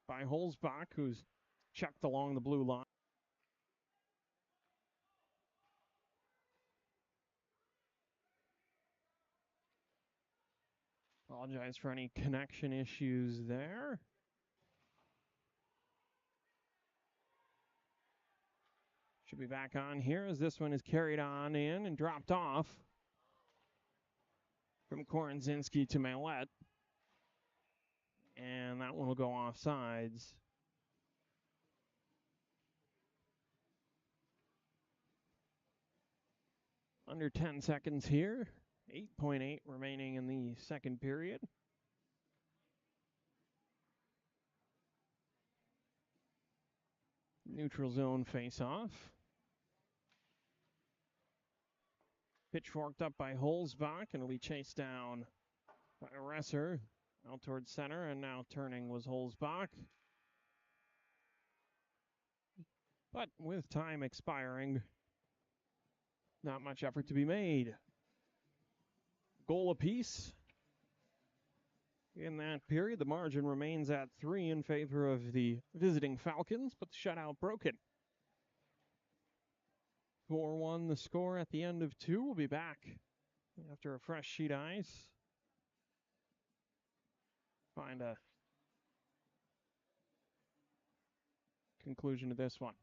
by Holzbach, who's checked along the blue line. Apologize for any connection issues there. Should be back on here as this one is carried on in and dropped off from Korenzinski to Marinette. And that one will go offsides. Under 10 seconds here. 8.8 remaining in the second period. Neutral zone face-off. Pitchforked up by Holzbach, and it'll be chased down by Resser. Out towards center, and now turning was Holzbach. But with time expiring, not much effort to be made. Goal apiece in that period. The margin remains at 3 in favor of the visiting Falcons, but the shutout broken. 4-1 the score at the end of 2. We'll be back after a fresh sheet of ice. Find a conclusion to this one.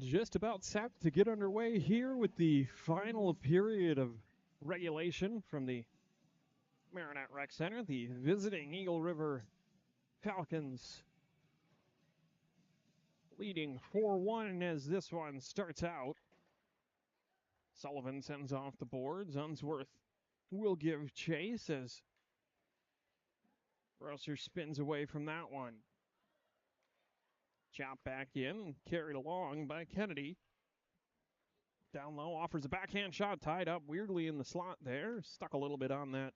just about set to get underway here with the final period of regulation from the Marinette Rec Center. The visiting Eagle River Falcons leading 4-1 as this one starts out. Sullivan sends off the boards. Unsworth will give chase as Rosser spins away from that one. Chopped back in and carried along by Kennedy. Down low, offers a backhand shot, tied up weirdly in the slot there. Stuck a little bit on that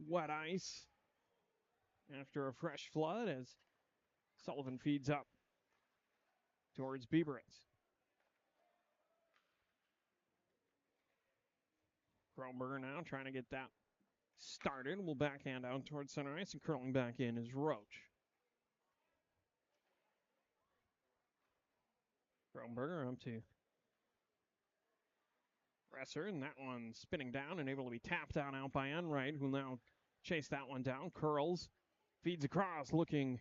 wet ice after a fresh flood as Sullivan feeds up towards Bieberitz. Kronberger now trying to get that started. Will backhand out towards center ice, and curling back in is Roach. Kronberger up to Resser, and that one spinning down and able to be tapped out by Enright, who now chase that one down. Curls, feeds across, looking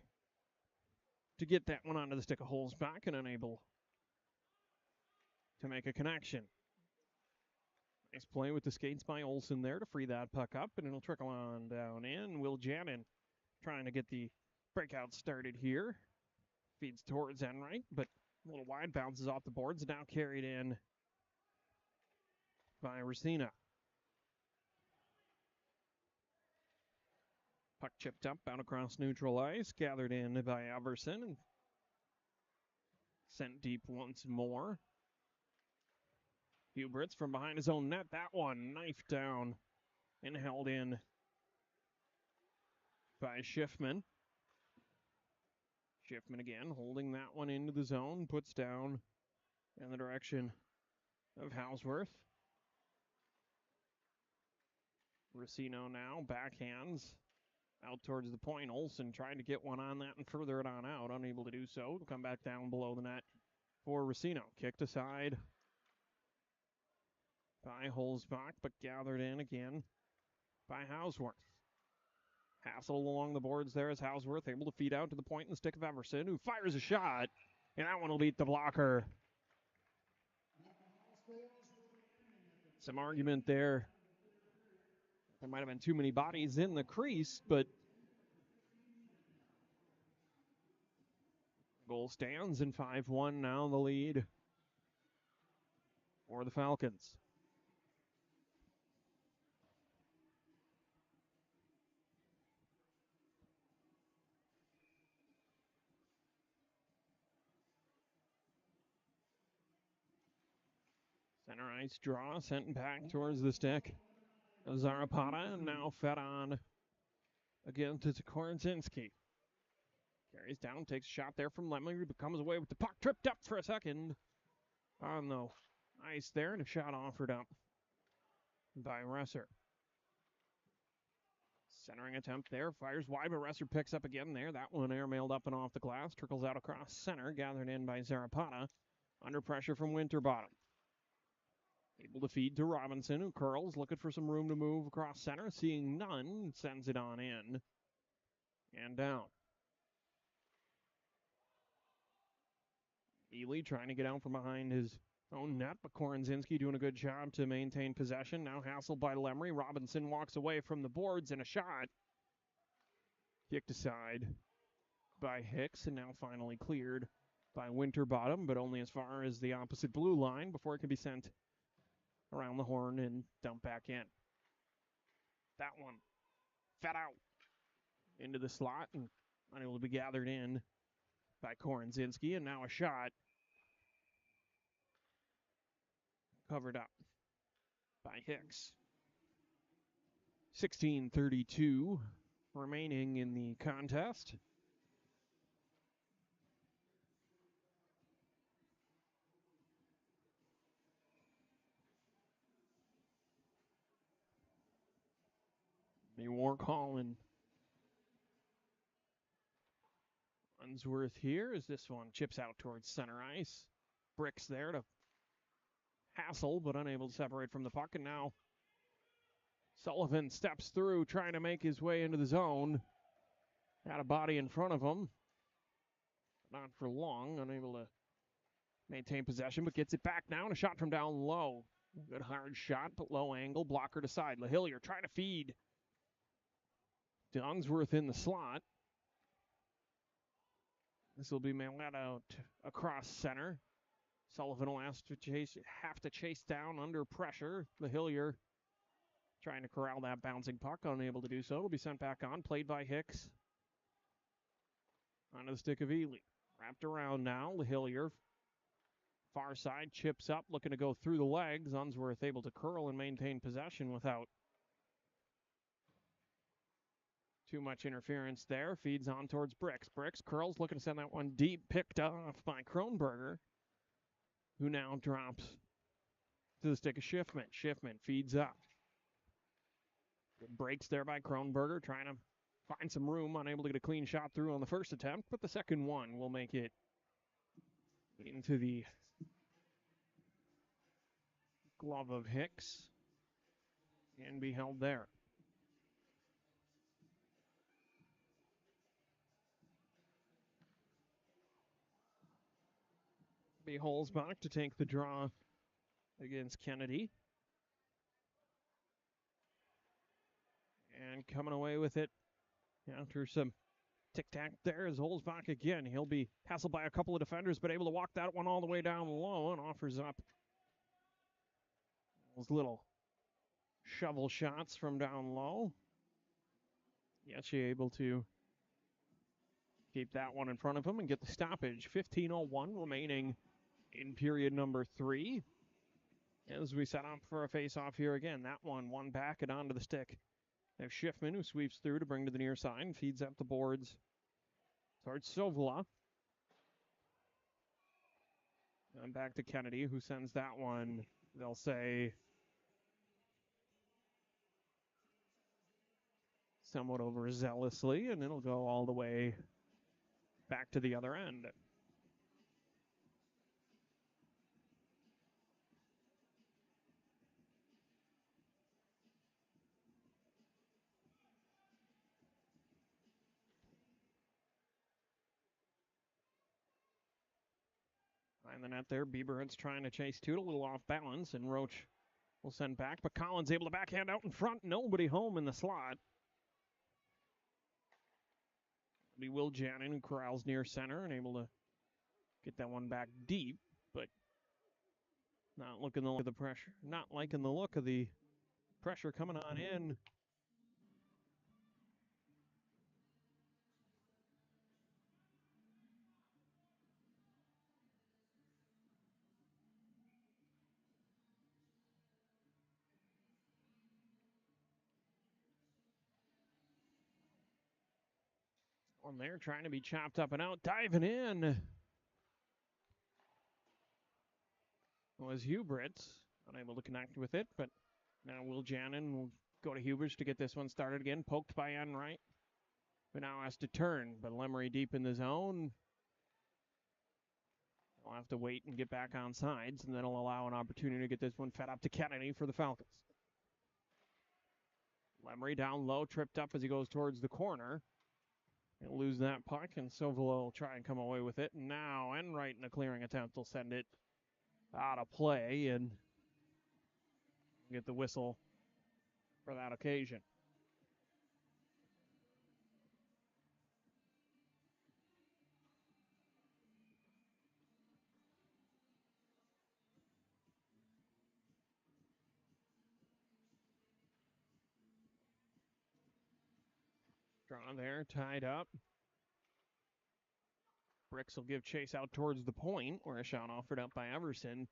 to get that one onto the stick of holes back and unable to make a connection. Nice play with the skates by Olsen there to free that puck up, and it'll trickle on down in. Will Jannon trying to get the breakout started here. Feeds towards Enright, but a little wide, bounces off the boards, and now carried in by Racina. Puck chipped up out across neutral ice, gathered in by Everson, and sent deep once more. Huberts from behind his own net. That one knifed down and held in by Schiffman. Schiffman again holding that one into the zone. Puts down in the direction of Hausworth. Racino now backhands out towards the point. Olsen trying to get one on that and further it on out. Unable to do so. It'll come back down below the net for Racino. Kicked aside by Holzbach, but gathered in again by Hausworth. Hassel along the boards there as Hausworth able to feed out to the point in the stick of Everson, who fires a shot, and that one will beat the blocker. Some argument there. There might have been too many bodies in the crease, but goal stands in 5-1 now the lead for the Falcons. Center ice draw, sent back towards the stick of Zarapata, and now fed on again to Korinzinski. Carries down, takes a shot there from Lemley, but comes away with the puck, tripped up for a second on the ice there, and a shot offered up by Resser. Centering attempt there, fires wide, but Resser picks up again there. That one airmailed up and off the glass, trickles out across center, gathered in by Zarapata, under pressure from Winterbottom. Able to feed to Robinson, who curls, looking for some room to move across center. Seeing none, sends it on in and down. Ely trying to get out from behind his own net, but Korinzinski doing a good job to maintain possession. Now hassled by Lemry. Robinson walks away from the boards, and a shot kicked aside by Hicks, and now finally cleared by Winterbottom, but only as far as the opposite blue line before it can be sent around the horn and dumped back in. That one fed out into the slot and unable to be gathered in by Korinzinski, and now a shot covered up by Hicks. 16:32 remaining in the contest. Wark-Holland. Unsworth here as this one chips out towards center ice. Bricks there to Hassel, but unable to separate from the puck. And now Sullivan steps through, trying to make his way into the zone. Had a body in front of him. Not for long, unable to Maintain possession, but gets it back now, and a shot from down low. Good hard shot, but low angle, blocker to side. LaHillier trying to feed Dunsworth in the slot. This will be Marinette out across center. Sullivan will have to chase down under pressure. LaHillier trying to corral that bouncing puck, unable to do so. It'll be sent back on, played by Hicks. Onto the stick of Ely. Wrapped around now, LaHillier. Far side, chips up, looking to go through the legs. Unsworth able to curl and maintain possession without too much interference there. Feeds on towards Bricks. Bricks curls, looking to send that one deep, picked off by Kronberger, who now drops to the stick of Schiffman. Schiffman feeds up. Good breaks there by Kronberger, trying to find some room, unable to get a clean shot through on the first attempt, but the second one will make it into the glove of Hicks and be held there. Be Holzbach to take the draw against Kennedy. And coming away with it after some tic-tac there is Holzbach again. He'll be hassled by a couple of defenders, but able to walk that one all the way down low and offers up those little shovel shots from down low. Yet she able to keep that one in front of him and get the stoppage. 15:01 remaining in period number 3. As we set up for a face-off here again. That one back and onto the stick. There's Schiffman, who sweeps through to bring to the near side and feeds up the boards towards Sovola. And back to Kennedy, who sends that one, they'll say, somewhat overzealously, and it'll go all the way back to the other end. Behind the net there, Bieber's trying to chase Toot, a little off balance, and Roach will send back, but Collins able to backhand out in front, nobody home in the slot. It'll be Will Jannon, who corrals near center and able to get that one back deep, but not looking the look of the pressure. Not liking the look of the pressure coming on in. On there, trying to be chopped up and out, diving in was Huberts, unable to connect with it, but now Will Jannon will go to Huberts to get this one started again, poked by Enright, who now has to turn, but Lemery deep in the zone. I'll have to wait and get back on sides, and then it'll allow an opportunity to get this one fed up to Kennedy for the Falcons. Lemery down low, tripped up as he goes towards the corner. He'll lose that puck, and Sovola will try and come away with it. And now Enright in a clearing attempt will send it out of play and get the whistle for that occasion. Drawn there, tied up. Bricks will give chase out towards the point, where a shot offered up by Everson.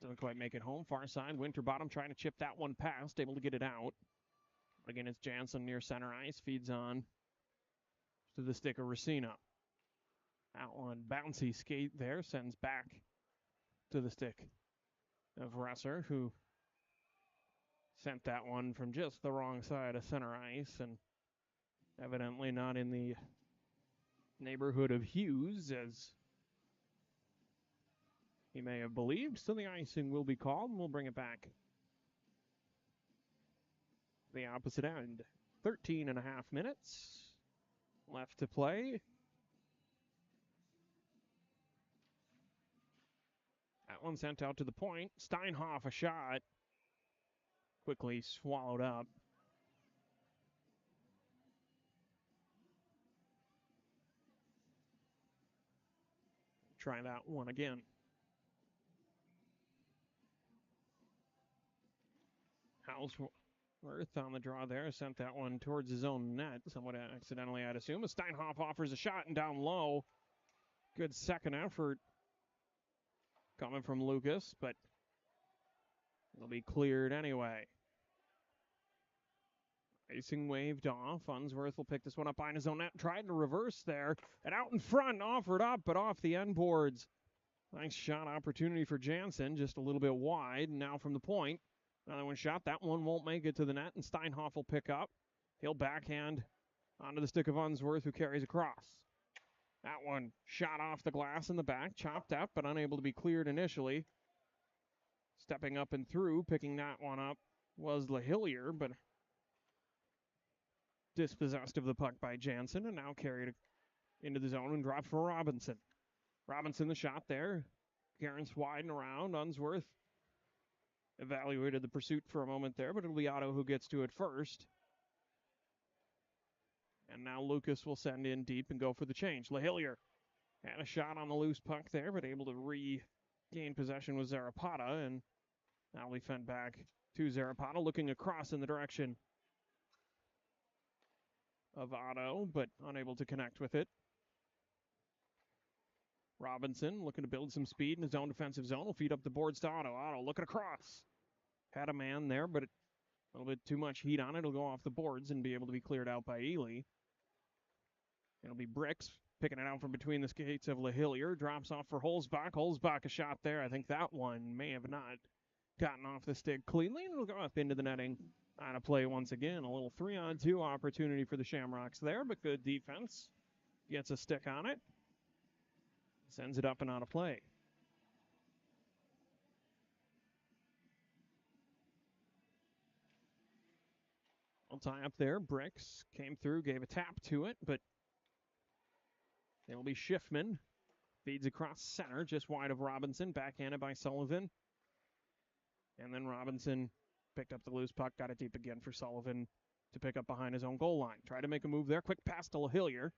Doesn't quite make it home. Far side, Winterbottom trying to chip that one past, able to get it out. Again, it's Jansen near center ice, feeds on to the stick of Racina. That one, bouncy skate there, sends back to the stick of Resser, who sent that one from just the wrong side of center ice, and evidently not in the neighborhood of Hughes, as he may have believed. So the icing will be called, and we'll bring it back the opposite end. 13 and a half minutes left to play. that one sent out to the point. Steinhoff a shot. Quickly swallowed up. Try that one again. Houseworth on the draw there. Sent that one towards his own net. Somewhat accidentally, I'd assume. As Steinhoff offers a shot and down low. Good second effort coming from Lucas, but it'll be cleared anyway. Icing waved off. Unsworth will pick this one up behind his own net. Tried to reverse there. And out in front, offered up, but off the end boards. Nice shot opportunity for Jansen. Just a little bit wide. Now from the point. Another one shot. That one won't make it to the net, and Steinhoff will pick up. He'll backhand onto the stick of Unsworth, who carries across. That one shot off the glass in the back. Chopped up, but unable to be cleared initially. Stepping up and through, picking that one up was LaHillier, but dispossessed of the puck by Jansen, and now carried into the zone and dropped for Robinson. Robinson the shot there. Garrett's wide and around. Unsworth evaluated the pursuit for a moment there, but it'll be Otto who gets to it first. And now Lucas will send in deep and go for the change. LaHillier had a shot on the loose puck there, but able to regain possession with Zarapata, and now we fend back to Zarapata, looking across in the direction of Otto, but unable to connect with it. Robinson looking to build some speed in his own defensive zone. Will feed up the boards to Otto. Otto looking across. Had a man there, but a little bit too much heat on it. It'll go off the boards and be able to be cleared out by Ely. It'll be Bricks picking it out from between the skates of LaHillier. Drops off for Holzbach. Holzbach a shot there. I think that one may have not gotten off the stick cleanly, and it'll go up into the netting on a play once again. A little 3-on-2 opportunity for the Shamrocks there, but good defense. Gets a stick on it. Sends it up and out of play. I'll tie up there. Bricks came through, gave a tap to it, but it'll be Schiffman. Feeds across center, just wide of Robinson. Backhanded by Sullivan. And then Robinson picked up the loose puck, got it deep again for Sullivan to pick up behind his own goal line. Tried to make a move there. Quick pass to LaHillier.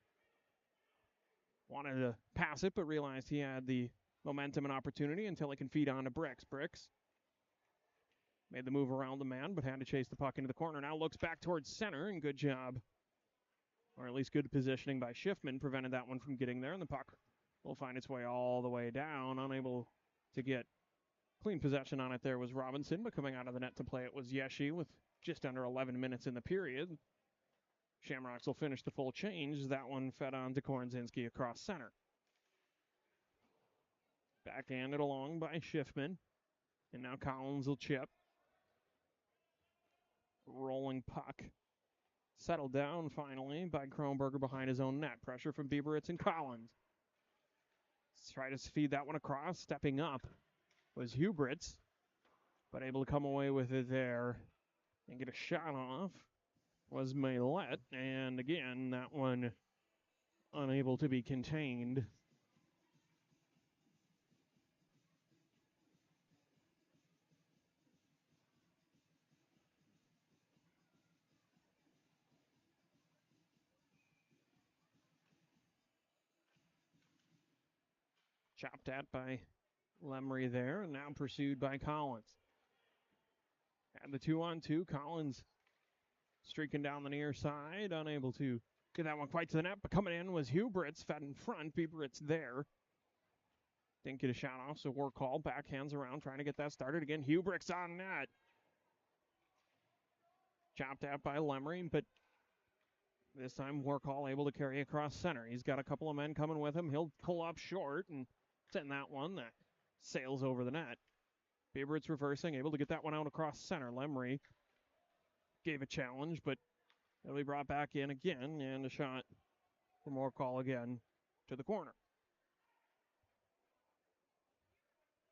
Wanted to pass it, but realized he had the momentum and opportunity until he can feed on to Bricks. Bricks made the move around the man, but had to chase the puck into the corner. Now looks back towards center, and good job, or at least good positioning by Schiffman, prevented that one from getting there, and the puck will find its way all the way down. Unable to get clean possession on it there was Robinson, but coming out of the net to play it was Yeshi with just under 11 minutes in the period. Shamrocks will finish the full change. That one fed on to Kornzinski across center. Backhanded along by Schiffman. And now Collins will chip. Rolling puck. Settled down finally by Kronberger behind his own net. Pressure from Bieberitz and Collins. Let's try to feed that one across. Stepping up was Hubritz, but able to come away with it there and get a shot off was Marinette, and again, that one unable to be contained. Chopped at by Lemry there, and now pursued by Collins. And the 2-on-2, Collins streaking down the near side, unable to get that one quite to the net, but coming in was Hubritz, fed in front. Bieberitz there. Didn't get a shot off, so work call. Backhands around, trying to get that started again. Hubritz on net. Chopped out by Lemry, but this time Warcall able to carry across center. He's got a couple of men coming with him. He'll pull up short and send that one that sails over the net. Bieberitz reversing, able to get that one out across center. Lemry gave a challenge, but it'll be brought back in again, and a shot from Warcall again to the corner.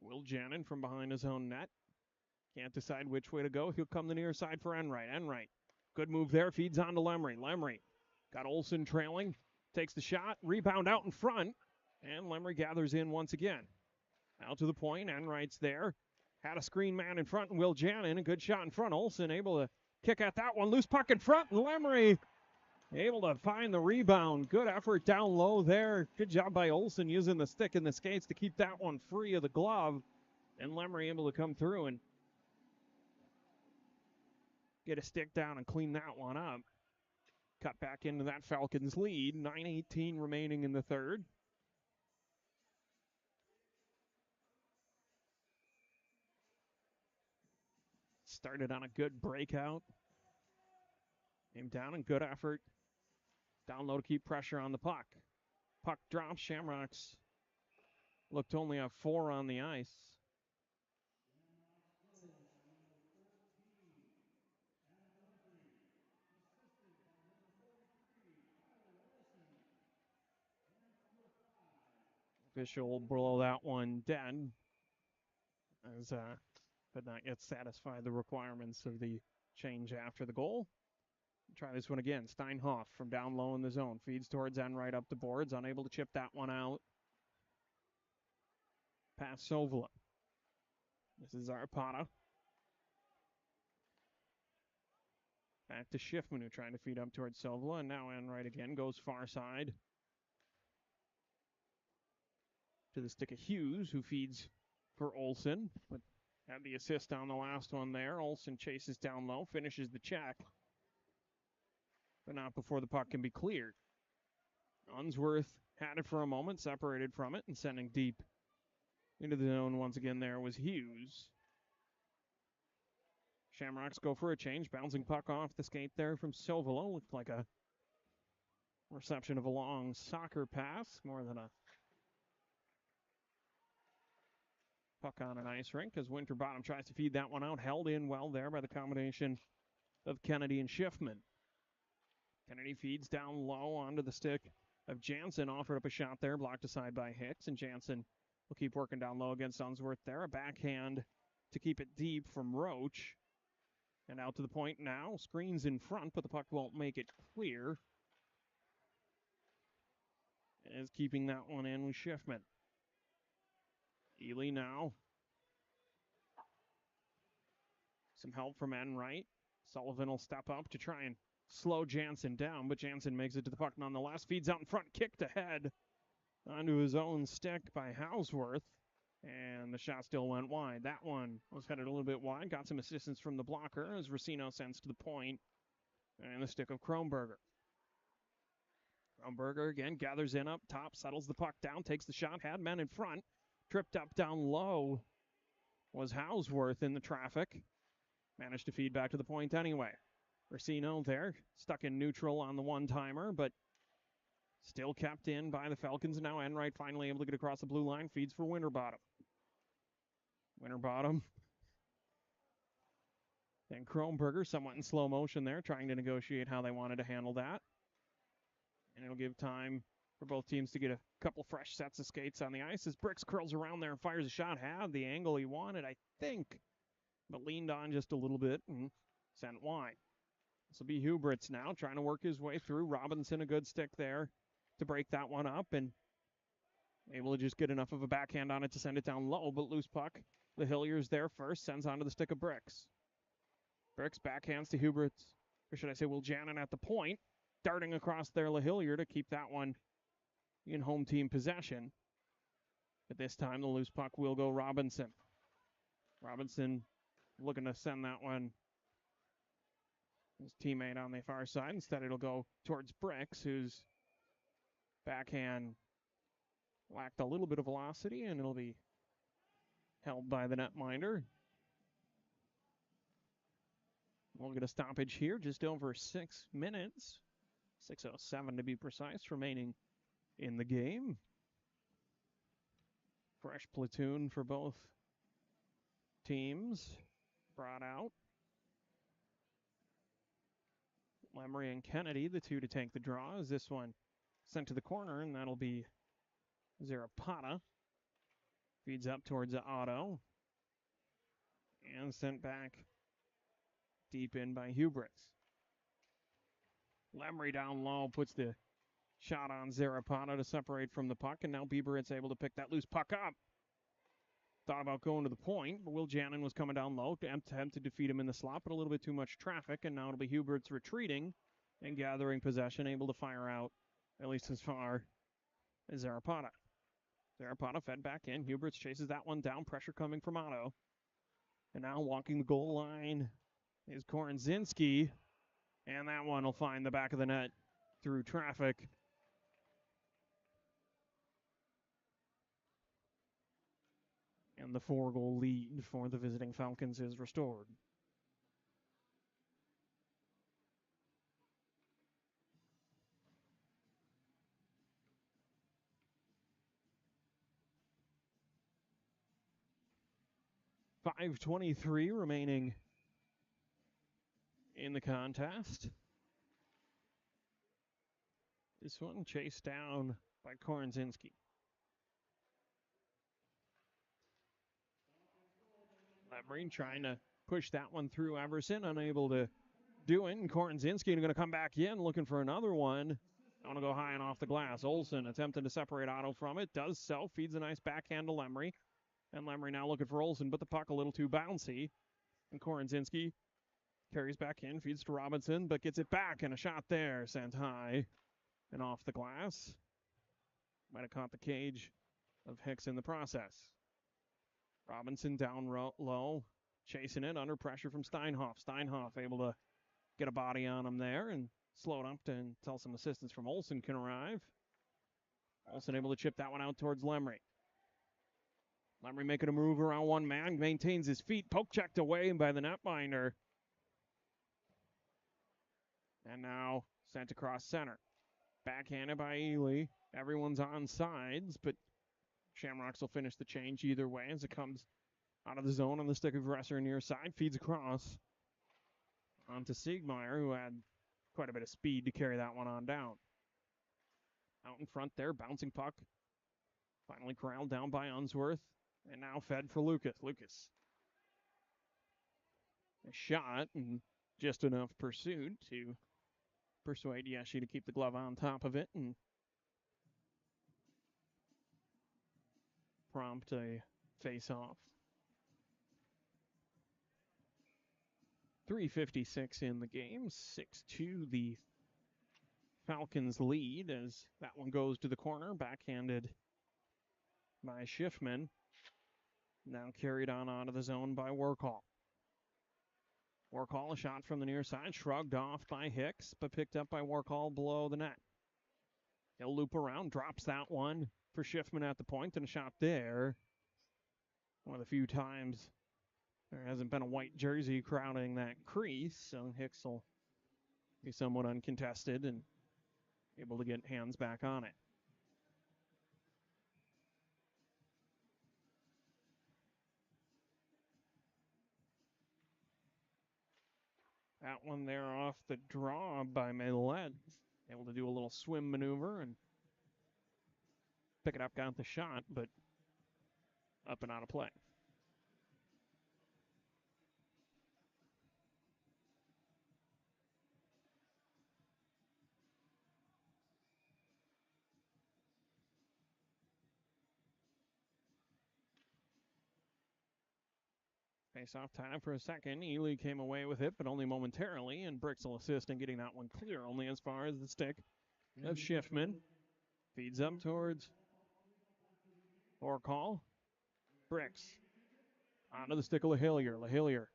Will Jannon from behind his own net. Can't decide which way to go. He'll come the near side for Enright. Enright, good move there, feeds on to Lemry. Lemry got Olsen trailing, takes the shot, rebound out in front, and Lemry gathers in once again. Out to the point, Enright's there. Had a screen man in front, and Will Jannon, a good shot in front. Olsen able to kick at that one. Loose puck in front, and Lemery able to find the rebound. Good effort down low there. Good job by Olsen using the stick and the skates to keep that one free of the glove. And Lemery able to come through and get a stick down and clean that one up. Cut back into that Falcons lead. 9:18 remaining in the third. Started on a good breakout. Came down and good effort. Down low to keep pressure on the puck. Puck drops. Shamrocks look to only have 4 on the ice. Official will blow that one dead, as could not yet satisfy the requirements of the change after the goal. Try this one again. Steinhoff from down low in the zone. Feeds towards Enright up the boards. Unable to chip that one out. Past Sovola. This is Zarpata. Back to Schiffman, who trying to feed up towards Sovola. And now Enright again goes far side. To the stick of Hughes, who feeds for Olsen. But had the assist on the last one there. Olsen chases down low. Finishes the check. But not before the puck can be cleared. Unsworth had it for a moment, separated from it, and sending deep into the zone once again there was Hughes. Shamrocks go for a change, bouncing puck off the skate there from Sovolo. Looked like a reception of a long soccer pass, more than a puck on an ice rink, as Winterbottom tries to feed that one out. Held in well there by the combination of Kennedy and Schiffman. Kennedy feeds down low onto the stick of Jansen. Offered up a shot there, blocked aside by Hicks, and Jansen will keep working down low against Unsworth there. A backhand to keep it deep from Roach. And out to the point now. Screens in front, but the puck won't make it clear. Is keeping that one in with Schiffman. Ely now. Some help from Enright. Sullivan will step up to try and slow Jansen down, but Jansen makes it to the puck nonetheless. Feeds out in front, kicked ahead onto his own stick by Hausworth, and the shot still went wide. That one was headed a little bit wide, got some assistance from the blocker as Racino sends to the point, and the stick of Kronberger. Kronberger again gathers in up top, settles the puck down, takes the shot, had men in front, tripped up down low was Hausworth in the traffic, managed to feed back to the point anyway. Racino there, stuck in neutral on the one-timer, but still kept in by the Falcons. Now Enright finally able to get across the blue line, feeds for Winterbottom. Winterbottom. And Kronberger somewhat in slow motion there, trying to negotiate how they wanted to handle that. And it'll give time for both teams to get a couple fresh sets of skates on the ice as Bricks curls around there and fires a shot. Had the angle he wanted, I think, but leaned on just a little bit and sent wide. This will be Hubritz now, trying to work his way through. Robinson, a good stick there to break that one up, and able to just get enough of a backhand on it to send it down low, but loose puck. The Hilliers there first, sends onto the stick of Bricks. Bricks backhands to Hubritz, or should I say Will Jannon at the point, darting across there LaHillier to keep that one in home team possession. But this time the loose puck will go Robinson. Robinson looking to send that one his teammate on the far side. Instead, it'll go towards Bricks, whose backhand lacked a little bit of velocity, and it'll be held by the netminder. We'll get a stoppage here, just over 6 minutes. 6:07 to be precise, remaining in the game. Fresh platoon for both teams brought out. Lemery and Kennedy, the two to take the draw, as this one sent to the corner, and that'll be Zarapata. Feeds up towards the Otto. And sent back deep in by Hubritz. Lemery down low puts the shot on Zarapata to separate from the puck, and now Bieberitz able to pick that loose puck up. thought about going to the point, but Will Jannon was coming down low to attempt to defeat him in the slot, but a little bit too much traffic, and now it'll be Hubert's retreating and gathering possession, able to fire out at least as far as Zarapata. Zarapata fed back in. Huberts chases that one down. Pressure coming from Otto. And now walking the goal line is Korenzinski. And that one will find the back of the net through traffic. And the 4-goal lead for the visiting Falcons is restored. .5:23 remaining in the contest. This one chased down by Korenzinski. Lemry trying to push that one through Everson, unable to do it. And Korenzinski going to come back in, looking for another one. I want to go high and off the glass. Olsen attempting to separate Otto from it. Does so. Feeds a nice backhand to Lemry. And Lemry now looking for Olsen, but the puck a little too bouncy. And Korenzinski carries back in, feeds to Robinson, but gets it back. And a shot there, sent high and off the glass. Might have caught the cage of Hicks in the process. Robinson down low, chasing it under pressure from Steinhoff. Steinhoff able to get a body on him there and slow it up until some assistance from Olsen can arrive. Olsen able to chip that one out towards Lemry. Lemry making a move around one man, maintains his feet, poke checked away by the netminder. And now sent across center. Backhanded by Ely. Everyone's on sides, but Shamrocks will finish the change either way as it comes out of the zone on the stick of Resser near side. Feeds across onto Siegmeyer, who had quite a bit of speed to carry that one on down. Out in front there, bouncing puck. Finally corralled down by Unsworth. And now fed for Lucas. Lucas. A shot and just enough pursuit to persuade Yeshi to keep the glove on top of it and prompt a face-off. 3:56 in the game. 6-2 the Falcons lead as that one goes to the corner. Backhanded by Schiffman. Now carried on out of the zone by Workhall. Workhall, a shot from the near side, shrugged off by Hicks, but picked up by Workhall below the net. He'll loop around, drops that one for Schiffman at the point, and a shot there. One of the few times there hasn't been a white jersey crowding that crease, so Hicks will be somewhat uncontested and able to get hands back on it. That one there off the draw by Marinette. Able to do a little swim maneuver and pick it up, got the shot, but up and out of play. Face-off time for a second. Ely came away with it, but only momentarily, and Bricks will assist in getting that one clear, only as far as the stick of Schiffman. Feeds up towards Orcall. Bricks onto the stick of LaHillier. LaHillier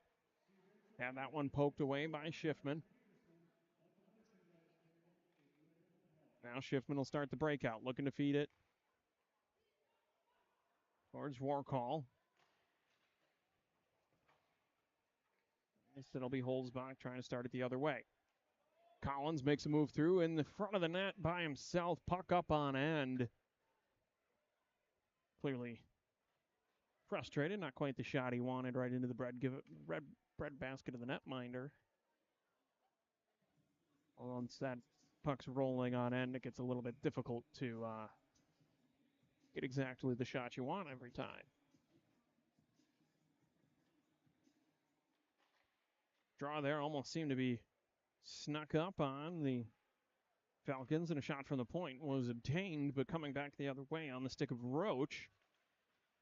had that one poked away by Schiffman. Now Schiffman will start the breakout, looking to feed it towards Warcall. Instead it'll be Holzbach trying to start it the other way. Collins makes a move through in the front of the net by himself. Puck up on end. Clearly frustrated. Not quite the shot he wanted right into the bread basket of the netminder. Once that puck's rolling on end, it gets a little bit difficult to get exactly the shot you want every time. Draw there almost seemed to be snuck up on the Falcons, and a shot from the point was obtained, but coming back the other way on the stick of Roach.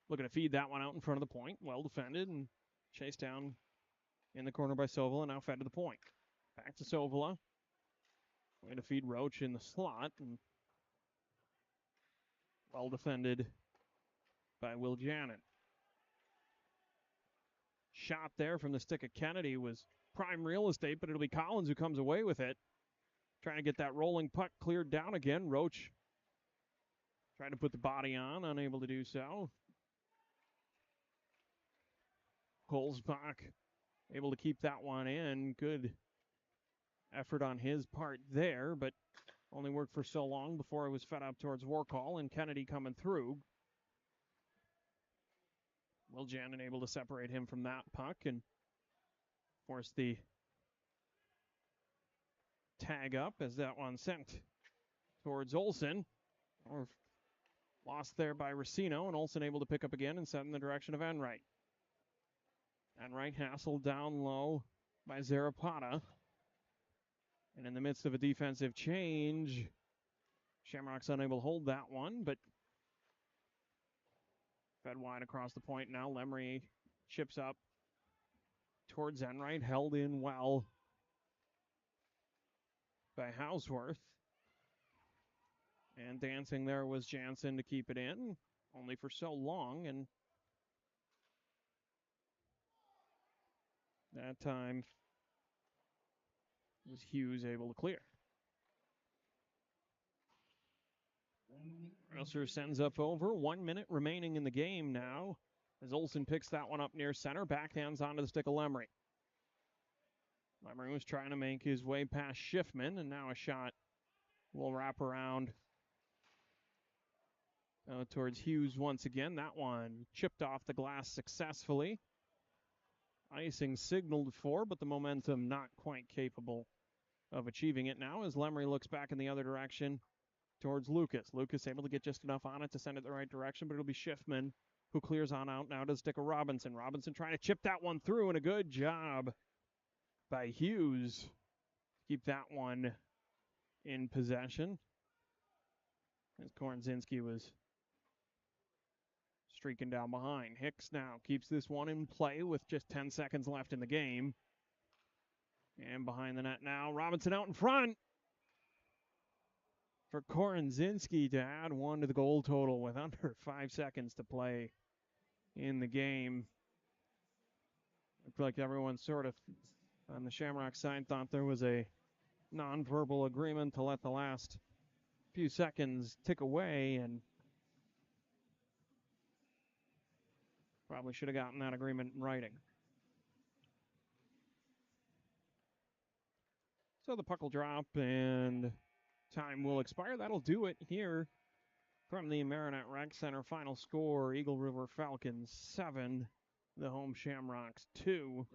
Looking to feed that one out in front of the point. Well defended and chased down in the corner by Sovola, now fed to the point. Back to Sovola. Way to feed Roach in the slot. And well defended by Will Janin. Shot there from the stick of Kennedy was prime real estate, but it'll be Collins who comes away with it. Trying to get that rolling puck cleared down again. Roach trying to put the body on, unable to do so. Holzbach able to keep that one in. Good effort on his part there, but only worked for so long before it was fed up towards Warcall, and Kennedy coming through. Will Janin able to separate him from that puck and force the tag up as that one sent towards Olsen. Or lost there by Racino, and Olsen able to pick up again and set in the direction of Enright. Enright hassled down low by Zarapata. And in the midst of a defensive change, Shamrocks unable to hold that one, but fed wide across the point now. Lemery chips up towards Enright, held in well by Houseworth. And dancing there was Jansen to keep it in, only for so long, and that time was Hughes able to clear. Mercer sends up over. 1 minute remaining in the game now, as Olsen picks that one up near center, backhands onto the stick of Lemery. Lemery was trying to make his way past Schiffman, and now a shot will wrap around towards Hughes once again. That one chipped off the glass successfully. Icing signaled for, but the momentum not quite capable of achieving it now as Lemery looks back in the other direction towards Lucas. Lucas able to get just enough on it to send it the right direction, but it'll be Schiffman who clears on out now to the stick of Robinson. Robinson trying to chip that one through, and a good job by Hughes to keep that one in possession, as Kornzinski was streaking down behind. Hicks now keeps this one in play with just 10 seconds left in the game. And behind the net now, Robinson out in front for Kornzinski to add one to the goal total with under 5 seconds to play in the game. Looked like everyone sort of on the Shamrock side thought there was a nonverbal agreement to let the last few seconds tick away, and probably should have gotten that agreement in writing. So the puck will drop and time will expire. That'll do it here from the Marinette Rec Center. Final score, Eagle River Falcons 7, the home Shamrocks 2.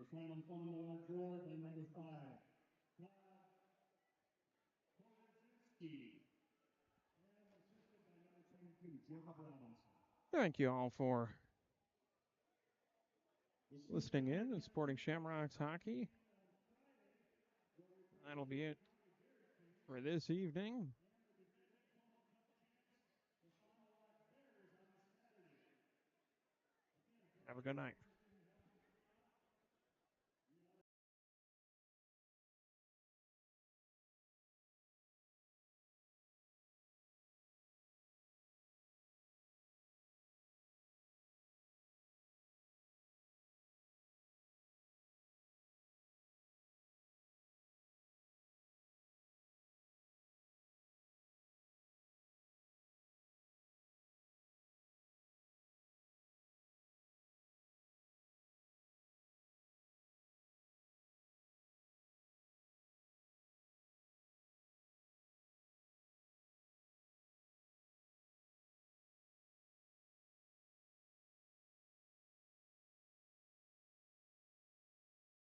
Thank you all for listening in and supporting Shamrocks hockey. That'll be it for this evening. Have a good night.